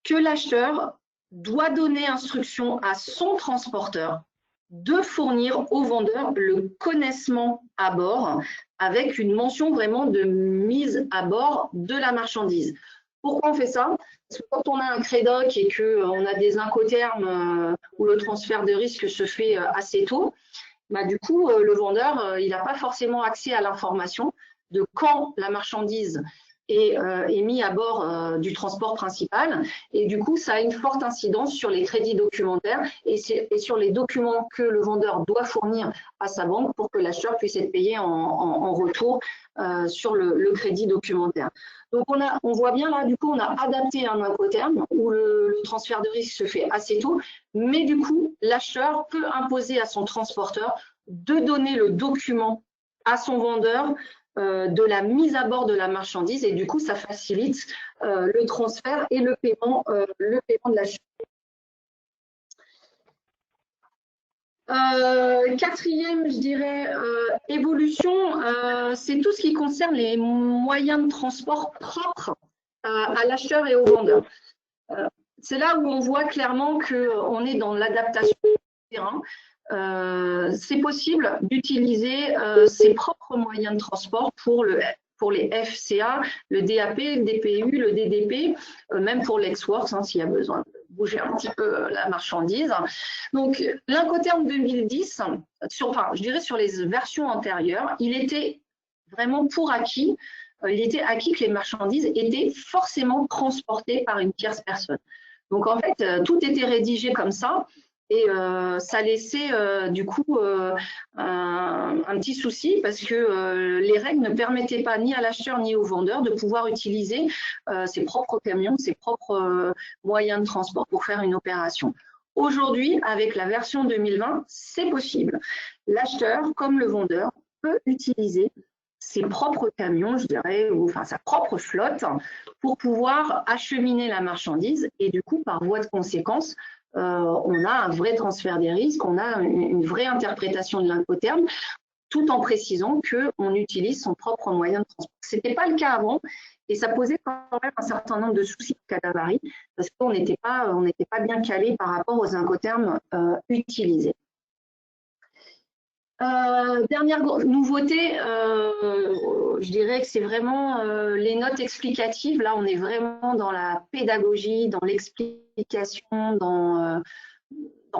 Speaker 1: que l'acheteur doit donner instruction à son transporteur de fournir au vendeur le connaissement à bord avec une mention vraiment de mise à bord de la marchandise. Pourquoi on fait ça? Parce que quand on a un crédoc et qu'on a des incoterms où le transfert de risque se fait assez tôt, du coup, le vendeur, il n'a pas forcément accès à l'information de quand la marchandise est mis à bord du transport principal, et du coup ça a une forte incidence sur les crédits documentaires et sur les documents que le vendeur doit fournir à sa banque pour que l'acheteur puisse être payé en retour sur le crédit documentaire. Donc on voit bien là, du coup on a adapté un incoterm où le transfert de risque se fait assez tôt, mais du coup l'acheteur peut imposer à son transporteur de donner le document à son vendeur de la mise à bord de la marchandise, et du coup ça facilite le transfert et le paiement de l'achat. Quatrième, je dirais, évolution, c'est tout ce qui concerne les moyens de transport propres à l'acheteur et au vendeur. C'est là où on voit clairement qu'on est dans l'adaptation du terrain. C'est possible d'utiliser ses propres moyens de transport pour les FCA, le DAP, le DPU, le DDP, même pour l'Ex-Works, s'il y a besoin de bouger un petit peu la marchandise. Donc, l'Incoterm 2010, je dirais sur les versions antérieures, il était vraiment pour acquis, il était acquis que les marchandises étaient forcément transportées par une tierce personne. Donc, en fait, tout était rédigé comme ça. Et ça laissait du coup un petit souci parce que les règles ne permettaient pas ni à l'acheteur ni au vendeur de pouvoir utiliser ses propres camions, ses propres moyens de transport pour faire une opération. Aujourd'hui, avec la version 2020, c'est possible. L'acheteur, comme le vendeur, peut utiliser ses propres camions, je dirais, ou enfin sa propre flotte, pour pouvoir acheminer la marchandise. Et du coup, par voie de conséquence, on a un vrai transfert des risques, on a une vraie interprétation de l'Incoterm, tout en précisant qu'on utilise son propre moyen de transport. Ce n'était pas le cas avant, et ça posait quand même un certain nombre de soucis de cas d'avarie, parce qu'on n'était pas bien calé par rapport aux Incoterms utilisés. Dernière nouveauté, je dirais que c'est vraiment les notes explicatives. Là, on est vraiment dans la pédagogie, dans l'explication, dans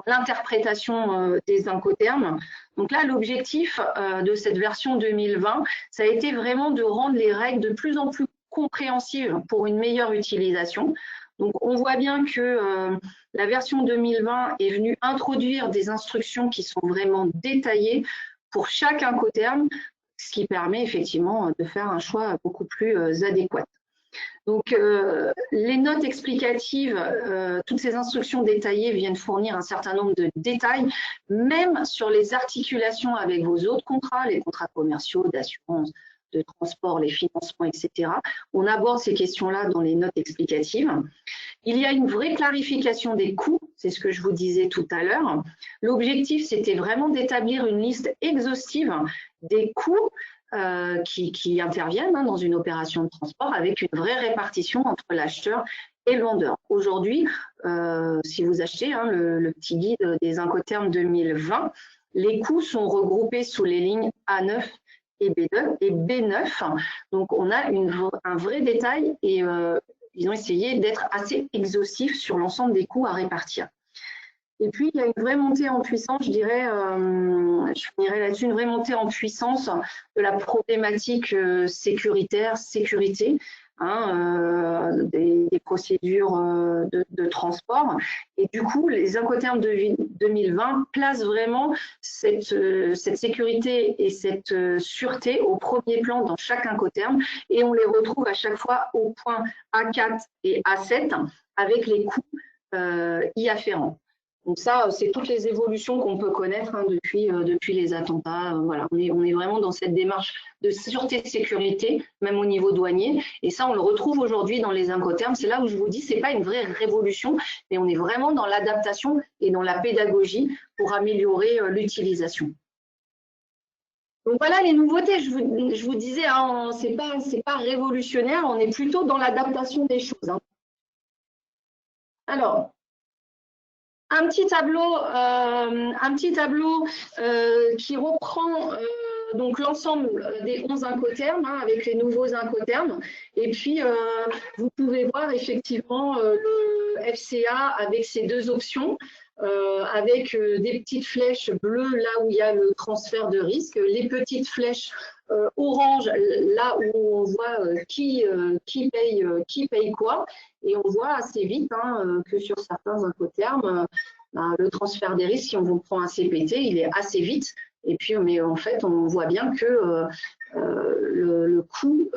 Speaker 1: l'interprétation des Incoterms. Donc là, l'objectif de cette version 2020, ça a été vraiment de rendre les règles de plus en plus compréhensibles pour une meilleure utilisation. Donc, on voit bien que la version 2020 est venue introduire des instructions qui sont vraiment détaillées pour chaque Incoterm, ce qui permet effectivement de faire un choix beaucoup plus adéquat. Donc, les notes explicatives, toutes ces instructions détaillées viennent fournir un certain nombre de détails, même sur les articulations avec vos autres contrats, les contrats commerciaux, d'assurance, de transport, les financements, etc. On aborde ces questions-là dans les notes explicatives. Il y a une vraie clarification des coûts, c'est ce que je vous disais tout à l'heure. L'objectif, c'était vraiment d'établir une liste exhaustive des coûts qui interviennent dans une opération de transport avec une vraie répartition entre l'acheteur et le vendeur. Aujourd'hui, si vous achetez le petit guide des Incoterms 2020, les coûts sont regroupés sous les lignes A9 et B9. Donc, on a un vrai détail et ils ont essayé d'être assez exhaustifs sur l'ensemble des coûts à répartir. Et puis, il y a une vraie montée en puissance, je dirais, je finirai là-dessus, une vraie montée en puissance de la problématique sécurité, des procédures de transport. Et du coup, les Incoterms de 2020 placent vraiment cette sécurité et cette sûreté au premier plan dans chaque Incoterm, et on les retrouve à chaque fois au point A4 et A7 avec les coûts y afférents. Donc ça, c'est toutes les évolutions qu'on peut connaître depuis les attentats. Voilà, on est vraiment dans cette démarche de sûreté-sécurité, même au niveau douanier. Et ça, on le retrouve aujourd'hui dans les Incoterms. C'est là où je vous dis, c'est pas une vraie révolution, mais on est vraiment dans l'adaptation et dans la pédagogie pour améliorer l'utilisation. Donc voilà les nouveautés. Je vous disais, c'est pas révolutionnaire, on est plutôt dans l'adaptation des choses. Alors, un petit tableau qui reprend donc l'ensemble des 11 Incoterms avec les nouveaux Incoterms. Et puis, vous pouvez voir effectivement le FCA avec ses deux options, avec des petites flèches bleues là où il y a le transfert de risque, les petites flèches orange là où on voit qui paye quoi. Et on voit assez vite que sur certains Incoterms, le transfert des risques, si on vous prend un CPT, il est assez vite. Et puis, mais en fait, on voit bien que le coût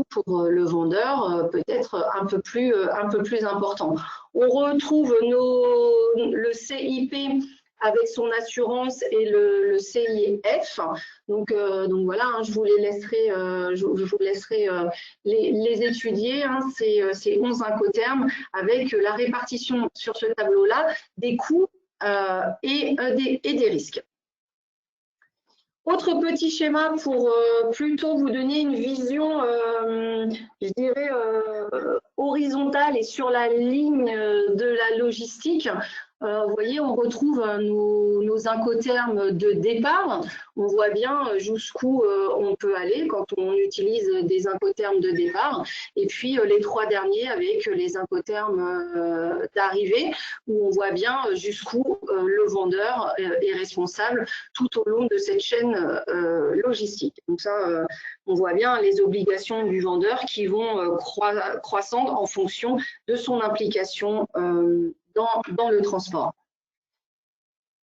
Speaker 1: pour le vendeur peut être un peu plus important. On retrouve le CIP avec son assurance et le CIF. Donc voilà, je vous laisserai les étudier, ces 11 Incoterms avec la répartition sur ce tableau-là des coûts et des risques. Autre petit schéma pour plutôt vous donner une vision, je dirais, horizontale et sur la ligne de la logistique. Vous voyez, on retrouve nos Incoterms de départ. On voit bien jusqu'où on peut aller quand on utilise des Incoterms de départ. Et puis, les trois derniers avec les Incoterms d'arrivée, où on voit bien jusqu'où le vendeur est responsable tout au long de cette chaîne logistique. Donc ça, on voit bien les obligations du vendeur qui vont croissant en fonction de son implication dans le transport.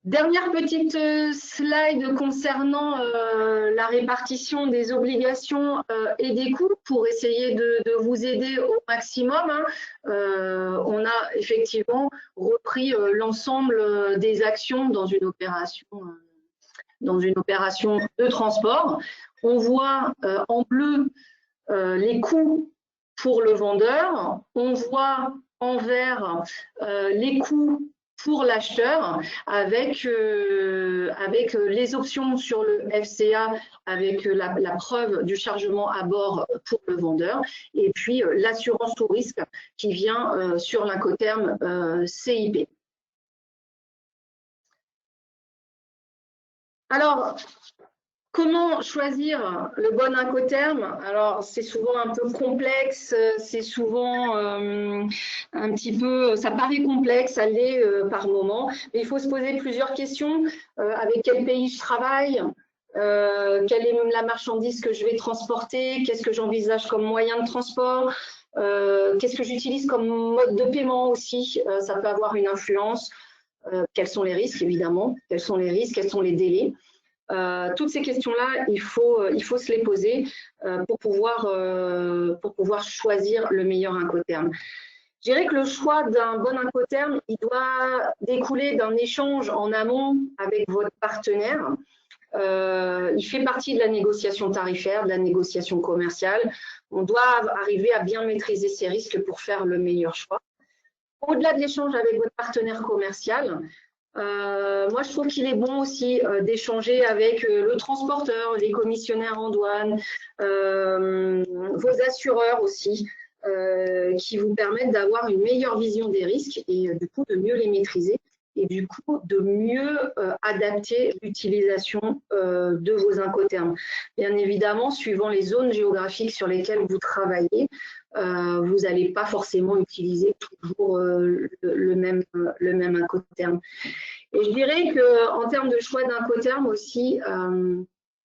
Speaker 1: Dernière petite slide concernant la répartition des obligations et des coûts pour essayer de vous aider au maximum. Hein. On a effectivement repris l'ensemble des actions dans une opération de transport. On voit en bleu les coûts pour le vendeur, on voit en vert les coûts pour l'acheteur avec les options sur le FCA, avec la preuve du chargement à bord pour le vendeur, et puis l'assurance tout risque qui vient sur l'Incoterm CIP. Alors, comment choisir le bon Incoterm? Alors, c'est souvent un peu complexe, c'est souvent un petit peu, ça paraît complexe, ça l'est par moment, mais il faut se poser plusieurs questions. Avec quel pays je travaille? Quelle est la marchandise que je vais transporter? Qu'est-ce que j'envisage comme moyen de transport? Qu'est-ce que j'utilise comme mode de paiement aussi? Ça peut avoir une influence. Quels sont les risques, évidemment? Quels sont les risques? Quels sont les délais? Toutes ces questions-là, il faut se les poser pour pouvoir choisir le meilleur Incoterm. Je dirais que le choix d'un bon Incoterm, il doit découler d'un échange en amont avec votre partenaire. Il fait partie de la négociation tarifaire, de la négociation commerciale. On doit arriver à bien maîtriser ces risques pour faire le meilleur choix. Au-delà de l'échange avec votre partenaire commercial, moi, je trouve qu'il est bon aussi d'échanger avec le transporteur, les commissionnaires en douane, vos assureurs aussi, qui vous permettent d'avoir une meilleure vision des risques et du coup de mieux les maîtriser et du coup de mieux adapter l'utilisation de vos Incoterms. Bien évidemment, suivant les zones géographiques sur lesquelles vous travaillez, vous n'allez pas forcément utiliser toujours le même Incoterm. Et je dirais qu'en termes de choix d'Incoterm aussi,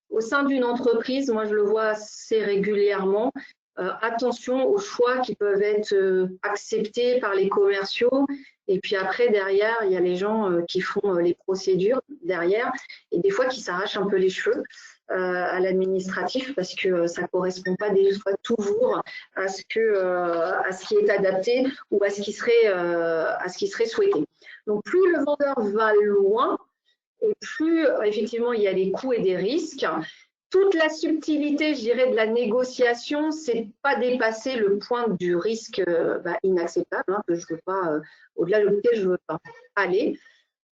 Speaker 1: au sein d'une entreprise, moi je le vois assez régulièrement, attention aux choix qui peuvent être acceptés par les commerciaux. Et puis après, derrière, il y a les gens qui font les procédures derrière et des fois qui s'arrachent un peu les cheveux à l'administratif parce que ça ne correspond pas des fois toujours à ce qui est adapté ou à ce qui serait souhaité. Donc, plus le vendeur va loin et plus effectivement il y a des coûts et des risques. Toute la subtilité, je dirais, de la négociation, c'est pas dépasser le point du risque inacceptable, hein, que je veux pas, au-delà duquel je veux pas aller.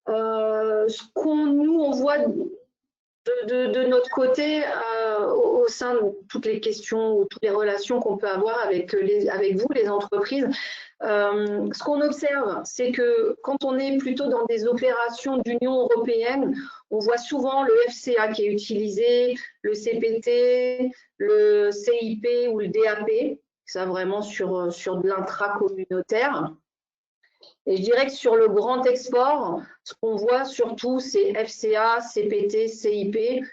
Speaker 1: Ce qu'on voit de notre côté, au sein de toutes les questions ou toutes les relations qu'on peut avoir avec vous, les entreprises, ce qu'on observe, c'est que quand on est plutôt dans des opérations d'Union européenne, on voit souvent le FCA qui est utilisé, le CPT, le CIP ou le DAP, ça vraiment sur de l'intra-communautaire. Et je dirais que sur le grand export, ce qu'on voit surtout, c'est FCA, CPT, CIP,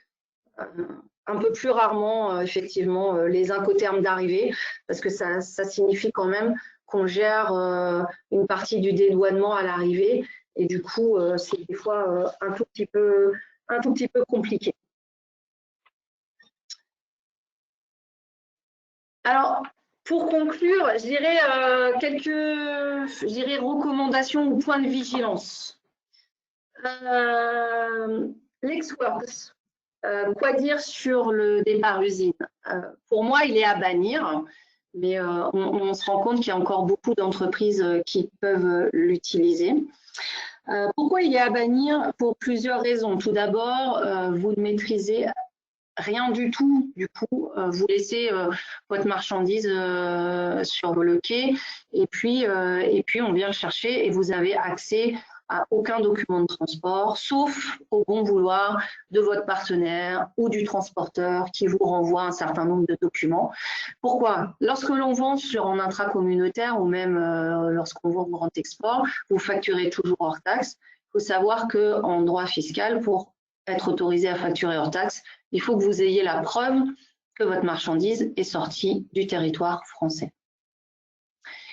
Speaker 1: un peu plus rarement, effectivement, les Incoterms d'arrivée, parce que ça signifie quand même qu'on gère une partie du dédouanement à l'arrivée, et du coup, c'est des fois un tout petit peu compliqué. Alors, pour conclure, je dirais quelques recommandations ou points de vigilance. L'Ex-Works, quoi dire sur le départ usine? Pour moi, il est à bannir, mais on se rend compte qu'il y a encore beaucoup d'entreprises qui peuvent l'utiliser. Pourquoi il est à bannir? Pour plusieurs raisons. Tout d'abord, vous ne maîtrisez rien du tout, du coup, vous laissez votre marchandise sur le quai et puis on vient le chercher et vous avez accès à aucun document de transport, sauf au bon vouloir de votre partenaire ou du transporteur qui vous renvoie un certain nombre de documents. Pourquoi? Lorsque l'on vend en intracommunautaire ou même lorsqu'on vend au grand export, vous facturez toujours hors taxe. Il faut savoir qu'en droit fiscal, pour être autorisé à facturer hors taxe, il faut que vous ayez la preuve que votre marchandise est sortie du territoire français.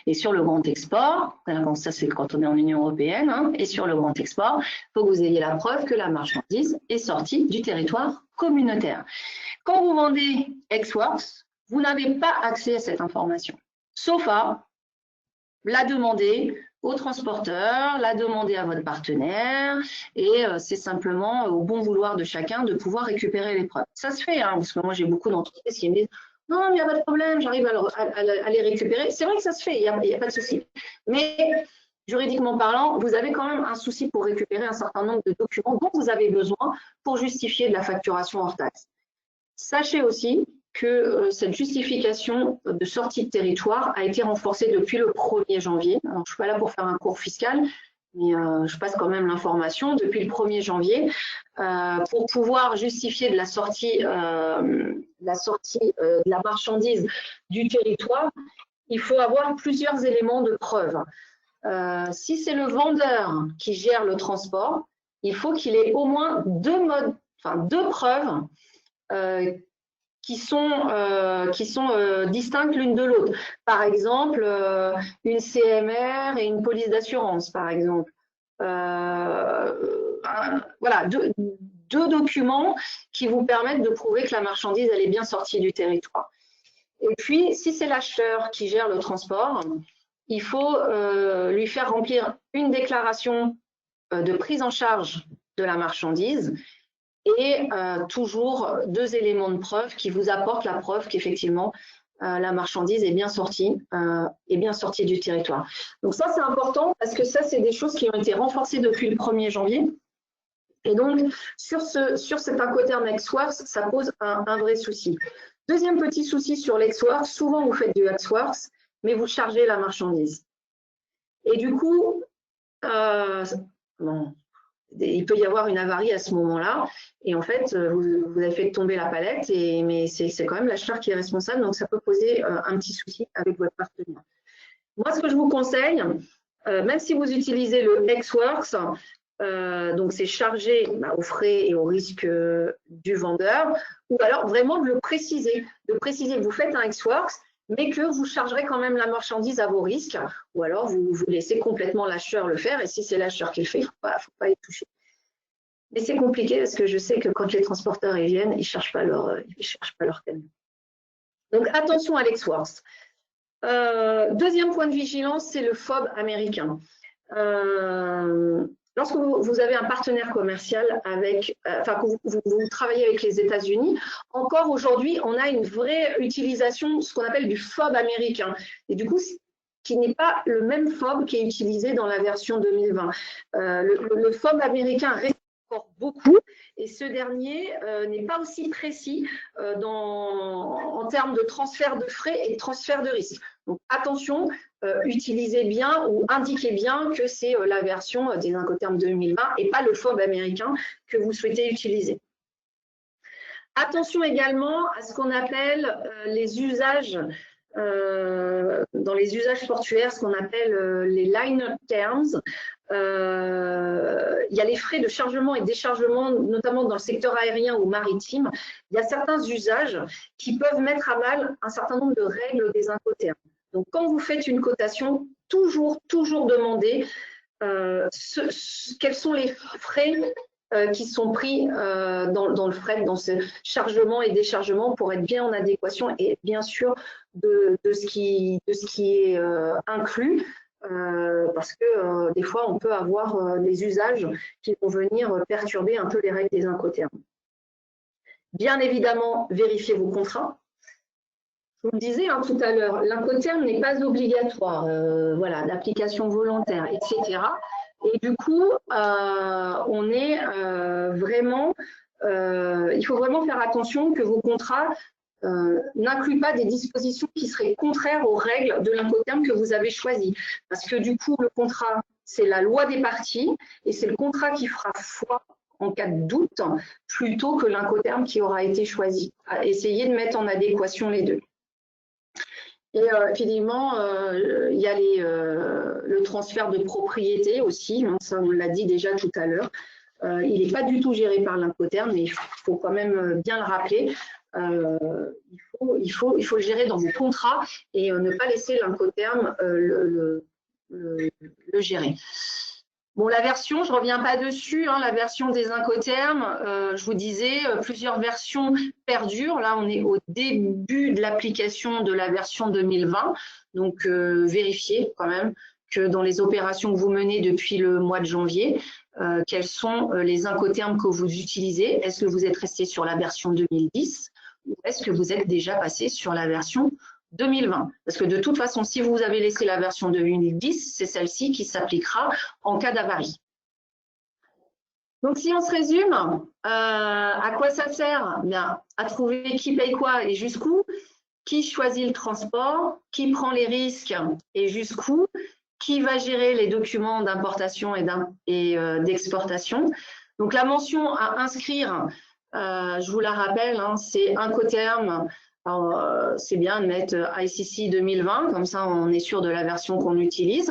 Speaker 1: Et sur le grand export, bon, ça c'est quand on est en Union européenne, hein, et sur le grand export, il faut que vous ayez la preuve que la marchandise est sortie du territoire communautaire. Quand vous vendez ex-works, vous n'avez pas accès à cette information, sauf à la demander au transporteur, la demander à votre partenaire, et c'est simplement au bon vouloir de chacun de pouvoir récupérer les preuves. Ça se fait, hein, parce que moi j'ai beaucoup d'entreprises qui me disent « Non, il n'y a pas de problème, j'arrive à les récupérer ». C'est vrai que ça se fait, il n'y a pas de souci. Mais juridiquement parlant, vous avez quand même un souci pour récupérer un certain nombre de documents dont vous avez besoin pour justifier de la facturation hors taxe. Sachez aussi que cette justification de sortie de territoire a été renforcée depuis le 1er janvier. Alors, je ne suis pas là pour faire un cours fiscal, mais je passe quand même l'information. Depuis le 1er janvier, pour pouvoir justifier de la sortie de la marchandise du territoire, il faut avoir plusieurs éléments de preuve. Si c'est le vendeur qui gère le transport, il faut qu'il ait au moins deux preuves qui sont distinctes l'une de l'autre. Par exemple, une CMR et une police d'assurance, par exemple. Voilà, deux documents qui vous permettent de prouver que la marchandise elle est bien sortie du territoire. Et puis, si c'est l'acheteur qui gère le transport, il faut lui faire remplir une déclaration de prise en charge de la marchandise et toujours deux éléments de preuve qui vous apportent la preuve qu'effectivement la marchandise est bien sortie du territoire. Donc ça c'est important parce que ça c'est des choses qui ont été renforcées depuis le 1er janvier. Et donc sur cet Incoterm ex-works, ça pose un vrai souci. Deuxième petit souci sur l'ex-works, souvent vous faites du ex-works, mais vous chargez la marchandise. Et du coup, il peut y avoir une avarie à ce moment-là, et en fait, vous avez fait tomber la palette, mais c'est quand même l'acheteur qui est responsable, donc ça peut poser un petit souci avec votre partenaire. Moi, ce que je vous conseille, même si vous utilisez le ex-works, donc c'est chargé aux frais et au risque du vendeur, ou alors vraiment de le préciser, que vous faites un ex-works, mais que vous chargerez quand même la marchandise à vos risques, ou alors vous laissez complètement l'acheteur le faire, et si c'est l'acheteur qui le fait, il ne faut pas y toucher. Mais c'est compliqué parce que je sais que quand les transporteurs ils viennent, ils ne cherchent pas leur camion. Donc attention à l'ex-works. Deuxième point de vigilance, c'est le FOB américain. Lorsque vous avez un partenaire commercial que vous travaillez avec les États-Unis, encore aujourd'hui, on a une vraie utilisation, ce qu'on appelle du FOB américain. Et du coup, qui n'est pas le même FOB qui est utilisé dans la version 2020. Le FOB américain reste encore beaucoup, et ce dernier n'est pas aussi précis en termes de transfert de frais et de transfert de risque. Donc attention, utilisez bien ou indiquez bien que c'est la version des Incoterm 2020 et pas le FOB américain que vous souhaitez utiliser. Attention également à ce qu'on appelle les usages, dans les usages portuaires, ce qu'on appelle les line terms. Il y a les frais de chargement et déchargement, notamment dans le secteur aérien ou maritime. Il y a certains usages qui peuvent mettre à mal un certain nombre de règles des Incoterm. Donc, quand vous faites une cotation, toujours demander quels sont les frais qui sont pris dans le fret, dans ce chargement et déchargement pour être bien en adéquation et bien sûr de ce qui est inclus. Parce que des fois, on peut avoir des usages qui vont venir perturber un peu les règles des Incoterm. Bien évidemment, vérifiez vos contrats. Je vous le disais tout à l'heure, l'Incoterm n'est pas obligatoire, voilà, d'application volontaire, etc. Et du coup, on est vraiment, il faut vraiment faire attention que vos contrats n'incluent pas des dispositions qui seraient contraires aux règles de l'Incoterm que vous avez choisi. Parce que du coup, le contrat, c'est la loi des parties et c'est le contrat qui fera foi en cas de doute plutôt que l'Incoterm qui aura été choisi. Essayez de mettre en adéquation les deux. Et effectivement, il y a le transfert de propriété aussi, ça on l'a dit déjà tout à l'heure. Il n'est pas du tout géré par l'Incoterm, mais il faut quand même bien le rappeler. Il faut le gérer dans vos contrats et ne pas laisser l'Incoterm le gérer. Bon, la version, je ne reviens pas dessus, hein, la version des Incoterm, je vous disais, plusieurs versions perdurent. Là, on est au début de l'application de la version 2020, donc vérifiez quand même que dans les opérations que vous menez depuis le mois de janvier, quels sont les Incoterm que vous utilisez. Est-ce que vous êtes resté sur la version 2010 ou est-ce que vous êtes déjà passé sur la version 2020? Parce que de toute façon, si vous avez laissé la version 2010, c'est celle-ci qui s'appliquera en cas d'avarie. Donc, si on se résume, à quoi ça sert? Bien, à trouver qui paye quoi et jusqu'où, qui choisit le transport, qui prend les risques et jusqu'où, qui va gérer les documents d'importation et d'exportation. Donc, la mention à inscrire, je vous la rappelle, hein, c'est Incoterm. C'est bien de mettre ICC 2020, comme ça on est sûr de la version qu'on utilise.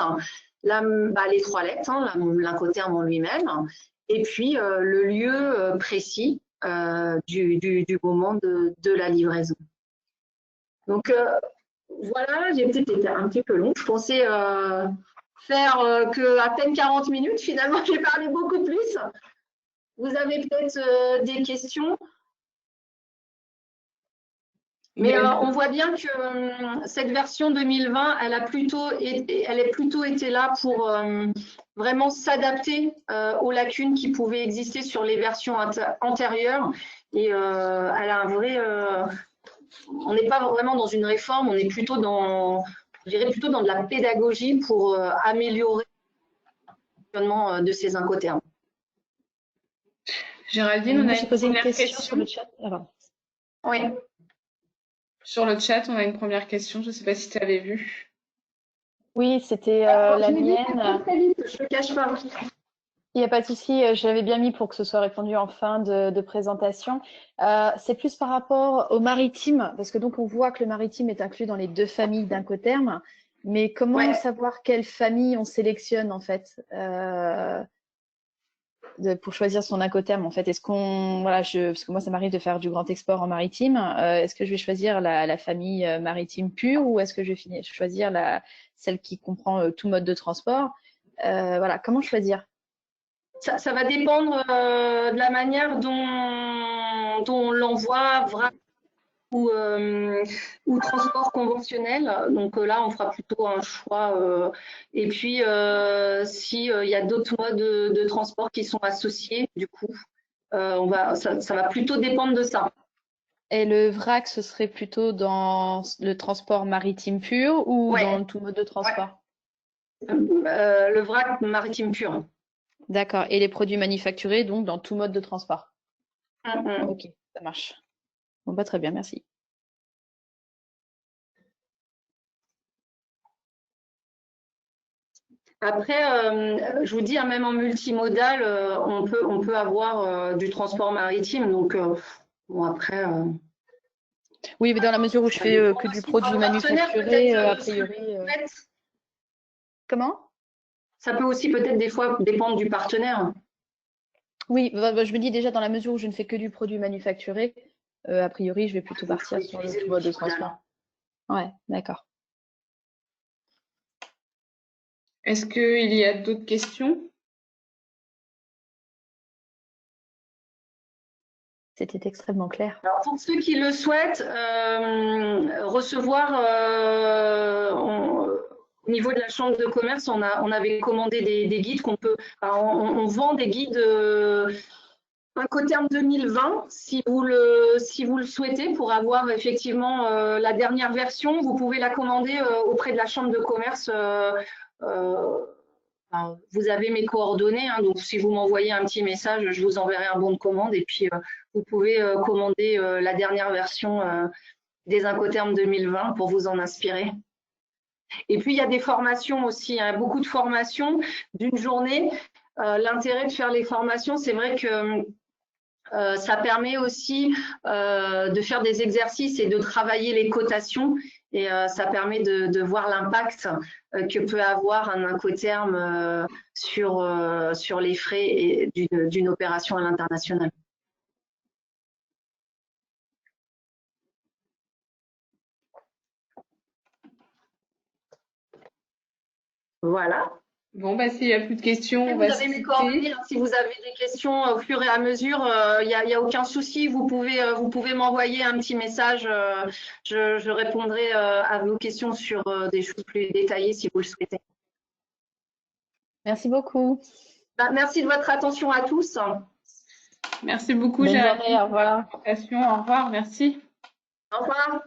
Speaker 1: Les 3 lettres, hein, l'Incoterm en lui-même, et puis le lieu précis du moment de la livraison. Donc voilà, j'ai peut-être été un petit peu long. Je pensais faire qu'à peine 40 minutes. Finalement, j'ai parlé beaucoup plus. Vous avez peut-être des questions? Mais on voit bien que cette version 2020, elle est plutôt été là pour vraiment s'adapter aux lacunes qui pouvaient exister sur les versions antérieures. Et elle a un vrai. On n'est pas vraiment dans une réforme, on est plutôt dans, je dirais plutôt dans de la pédagogie pour améliorer le fonctionnement de ces Incoterm.
Speaker 3: Géraldine, on a
Speaker 4: une première question sur le chat.
Speaker 1: Oui.
Speaker 3: Sur le chat, on a une première question. Je ne sais pas si tu avais vu.
Speaker 4: Oui, c'était la mienne.
Speaker 1: Très vite, je ne cache pas.
Speaker 4: Il n'y a pas de souci, je l'avais bien mis pour que ce soit répondu en fin de présentation. C'est plus par rapport au maritime, parce que donc on voit que le maritime est inclus dans les 2 familles d'Incoterm, mais comment savoir quelle famille on sélectionne en fait pour choisir son Incoterm en fait? Est-ce qu'on, parce que moi ça m'arrive de faire du grand export en maritime, est-ce que je vais choisir la famille maritime pure ou est-ce que je vais choisir celle qui comprend tout mode de transport? Comment choisir?
Speaker 1: Ça va dépendre de la manière dont on l'envoie ou transport conventionnel. Donc là, on fera plutôt un choix. Et puis, s'il y a d'autres modes de transport qui sont associés, du coup, ça va plutôt dépendre de ça.
Speaker 4: Et le vrac, ce serait plutôt dans le transport maritime pur ou dans tout mode de transport?
Speaker 1: Le vrac maritime pur.
Speaker 4: D'accord. Et les produits manufacturés, donc dans tout mode de transport. Ok, ça marche. Bon, très bien, merci.
Speaker 1: Après, je vous dis, même en multimodal, on peut avoir du transport maritime. Donc, bon, après.
Speaker 4: Oui, mais dans la mesure où je fais que du produit manufacturé, a priori. Comment?
Speaker 1: Ça peut aussi peut-être des fois dépendre du partenaire.
Speaker 4: Oui, je me dis déjà dans la mesure où je ne fais que du produit manufacturé, a priori, je vais plutôt partir sur le mode de transport. Ouais, d'accord.
Speaker 3: Est-ce qu'il y a d'autres questions?
Speaker 4: C'était extrêmement clair.
Speaker 1: Alors, pour ceux qui le souhaitent, recevoir au niveau de la chambre de commerce, on avait commandé des guides qu'on peut. On vend des guides Incoterm 2020, si vous le souhaitez, pour avoir effectivement la dernière version, vous pouvez la commander auprès de la chambre de commerce. Vous avez mes coordonnées, hein, donc si vous m'envoyez un petit message, je vous enverrai un bon de commande et puis vous pouvez commander la dernière version des Incoterm 2020 pour vous en inspirer. Et puis il y a des formations aussi, hein, beaucoup de formations d'une journée. L'intérêt de faire les formations, c'est vrai que ça permet aussi de faire des exercices et de travailler les cotations. Et ça permet de voir l'impact que peut avoir un Incoterm sur les frais d'une opération à l'international. Voilà.
Speaker 3: Bon, bah, s'il n'y a plus de questions, on
Speaker 1: Vous
Speaker 3: va
Speaker 1: avez
Speaker 3: se
Speaker 1: mes
Speaker 3: quitter.
Speaker 1: coordonnées, hein. Si vous avez des questions au fur et à mesure, il n'y a aucun souci. Vous pouvez m'envoyer un petit message. Je répondrai à vos questions sur des choses plus détaillées si vous le souhaitez.
Speaker 4: Merci beaucoup.
Speaker 1: Merci de votre attention à tous.
Speaker 3: Merci beaucoup,
Speaker 4: Bonne
Speaker 3: Géraldine,
Speaker 4: journée, au revoir.
Speaker 3: pour votre présentation. Au revoir, merci.
Speaker 1: Au revoir.